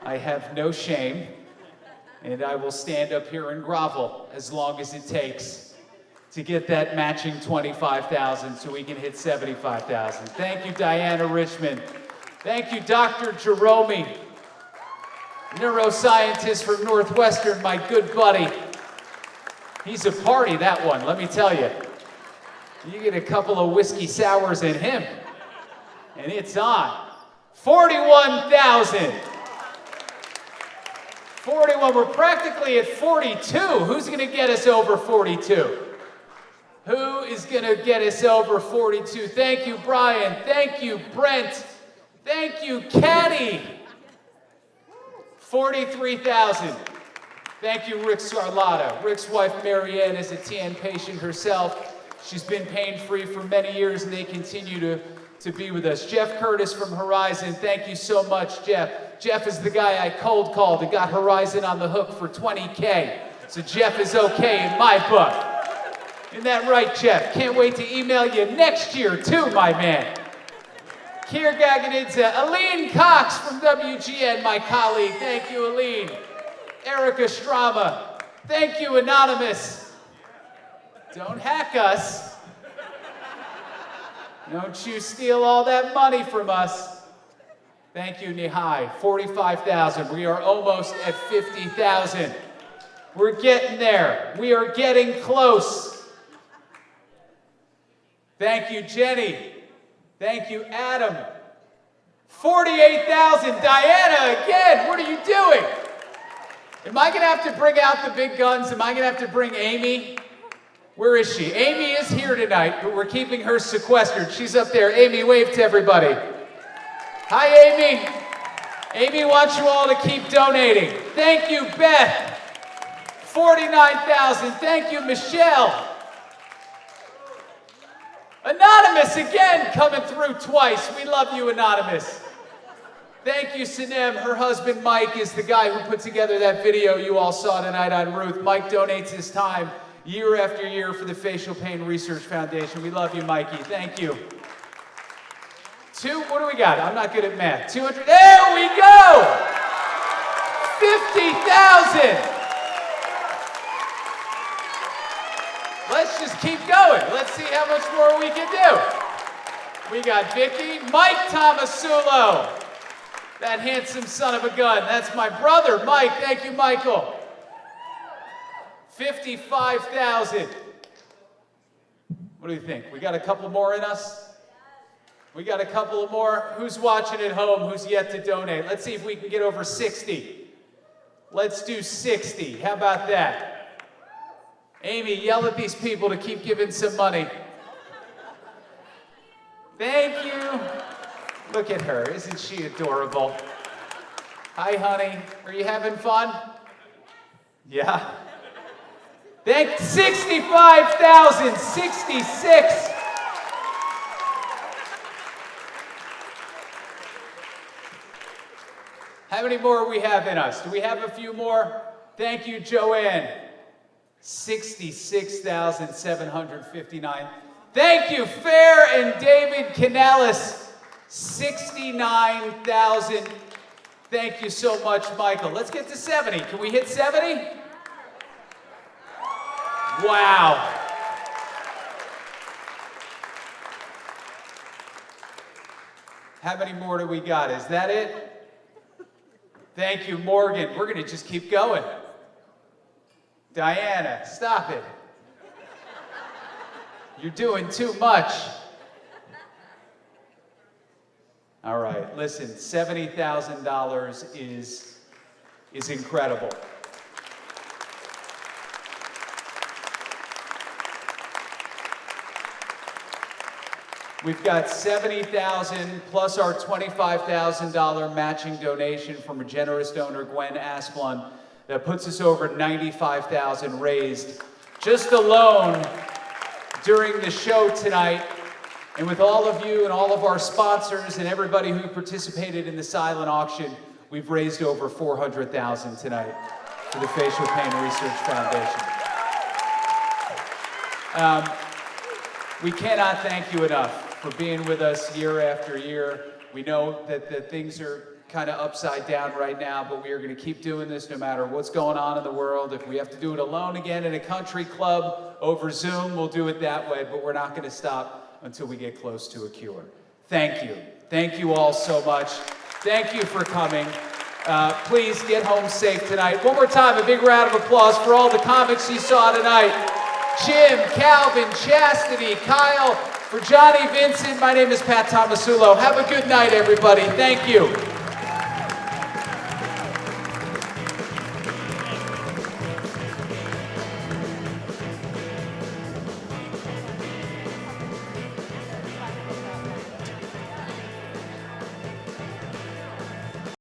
I have no shame, and I will stand up here and grovel as long as it takes to get that matching $25,000 so we can hit $75,000. Thank you, Diana Richmond. Thank you, Dr. Jerome, neuroscientist from Northwestern, my good buddy. He's a party, that one, let me tell you. You get a couple of whiskey sours in him, and it's on. 41,000. 41, we're practically at 42. Who's gonna get us over 42? Who is gonna get us over 42? Thank you, Brian. Thank you, Brent. Thank you, Caddy. 43,000. Thank you, Rick Scarlata. Rick's wife, Marianne, is a TN patient herself. She's been pain-free for many years, and they continue to be with us. Jeff Curtis from Horizon, thank you so much, Jeff. Jeff is the guy I cold called and got Horizon on the hook for $20K. So Jeff is okay in my book. Isn't that right, Jeff? Can't wait to email you next year, too, my man. Kier Gaganidze, Aline Cox from WGN, my colleague. Thank you, Aline. Erica Strama. Thank you, Anonymous. Don't hack us. Don't you steal all that money from us. Thank you, Nihai. 45,000. We are almost at 50,000. We're getting there. We are getting close. Thank you, Jenny. Thank you, Adam. 48,000. Diana, again, what are you doing? Am I going to have to bring out the big guns? Am I going to have to bring Amy? Where is she? Amy is here tonight, but we're keeping her sequestered. She's up there. Amy, wave to everybody. Hi, Amy. Amy wants you all to keep donating. Thank you, Beth. 49,000. Thank you, Michelle. Anonymous again coming through twice. We love you, Anonymous. Thank you, Sinem. Her husband, Mike, is the guy who put together that video you all saw tonight on Ruth. Mike donates his time year after year for the Facial Pain Research Foundation. We love you, Mikey. Thank you. What do we got? I'm not good at math. 200. There we go! 50,000. Let's just keep going. Let's see how much more we can do. We got Vicky. Mike Tomasulo. That handsome son of a gun. That's my brother, Mike. Thank you, Michael. 55,000. What do you think? We got a couple more in us? We got a couple of more. Who's watching at home who's yet to donate? Let's see if we can get over 60. Let's do 60. How about that? Amy, yell at these people to keep giving some money. Thank you. Look at her. Isn't she adorable? Hi, honey. Are you having fun? Yeah. Thank 65,000. 66. How many more we have in us? Do we have a few more? Thank you, Joanne. 66,759. Thank you, Fair and David Canales. 69,000. Thank you so much, Michael. Let's get to 70. Can we hit 70? Wow. How many more do we got? Is that it? Thank you, Morgan. We're going to just keep going. Diana, stop it. You're doing too much. All right, listen, $70,000 is incredible. We've got 70,000 plus our $25,000 matching donation from a generous donor, Gwen Asplund, that puts us over 95,000 raised just alone during the show tonight. And with all of you and all of our sponsors and everybody who participated in the silent auction, we've raised over 400,000 tonight for the Facial Pain Research Foundation. We cannot thank you enough for being with us year after year. We know that the things are kind of upside down right now, but we are going to keep doing this no matter what's going on in the world. If we have to do it alone again in a country club over Zoom, we'll do it that way, but we're not going to stop until we get close to a cure. Thank you. Thank you all so much. Thank you for coming. Please get home safe tonight. One more time, a big round of applause for all the comics you saw tonight. Jim, Calvin, Chastity, Kyle, for Johnny Vincent, my name is Pat Tomasulo. Have a good night, everybody. Thank you.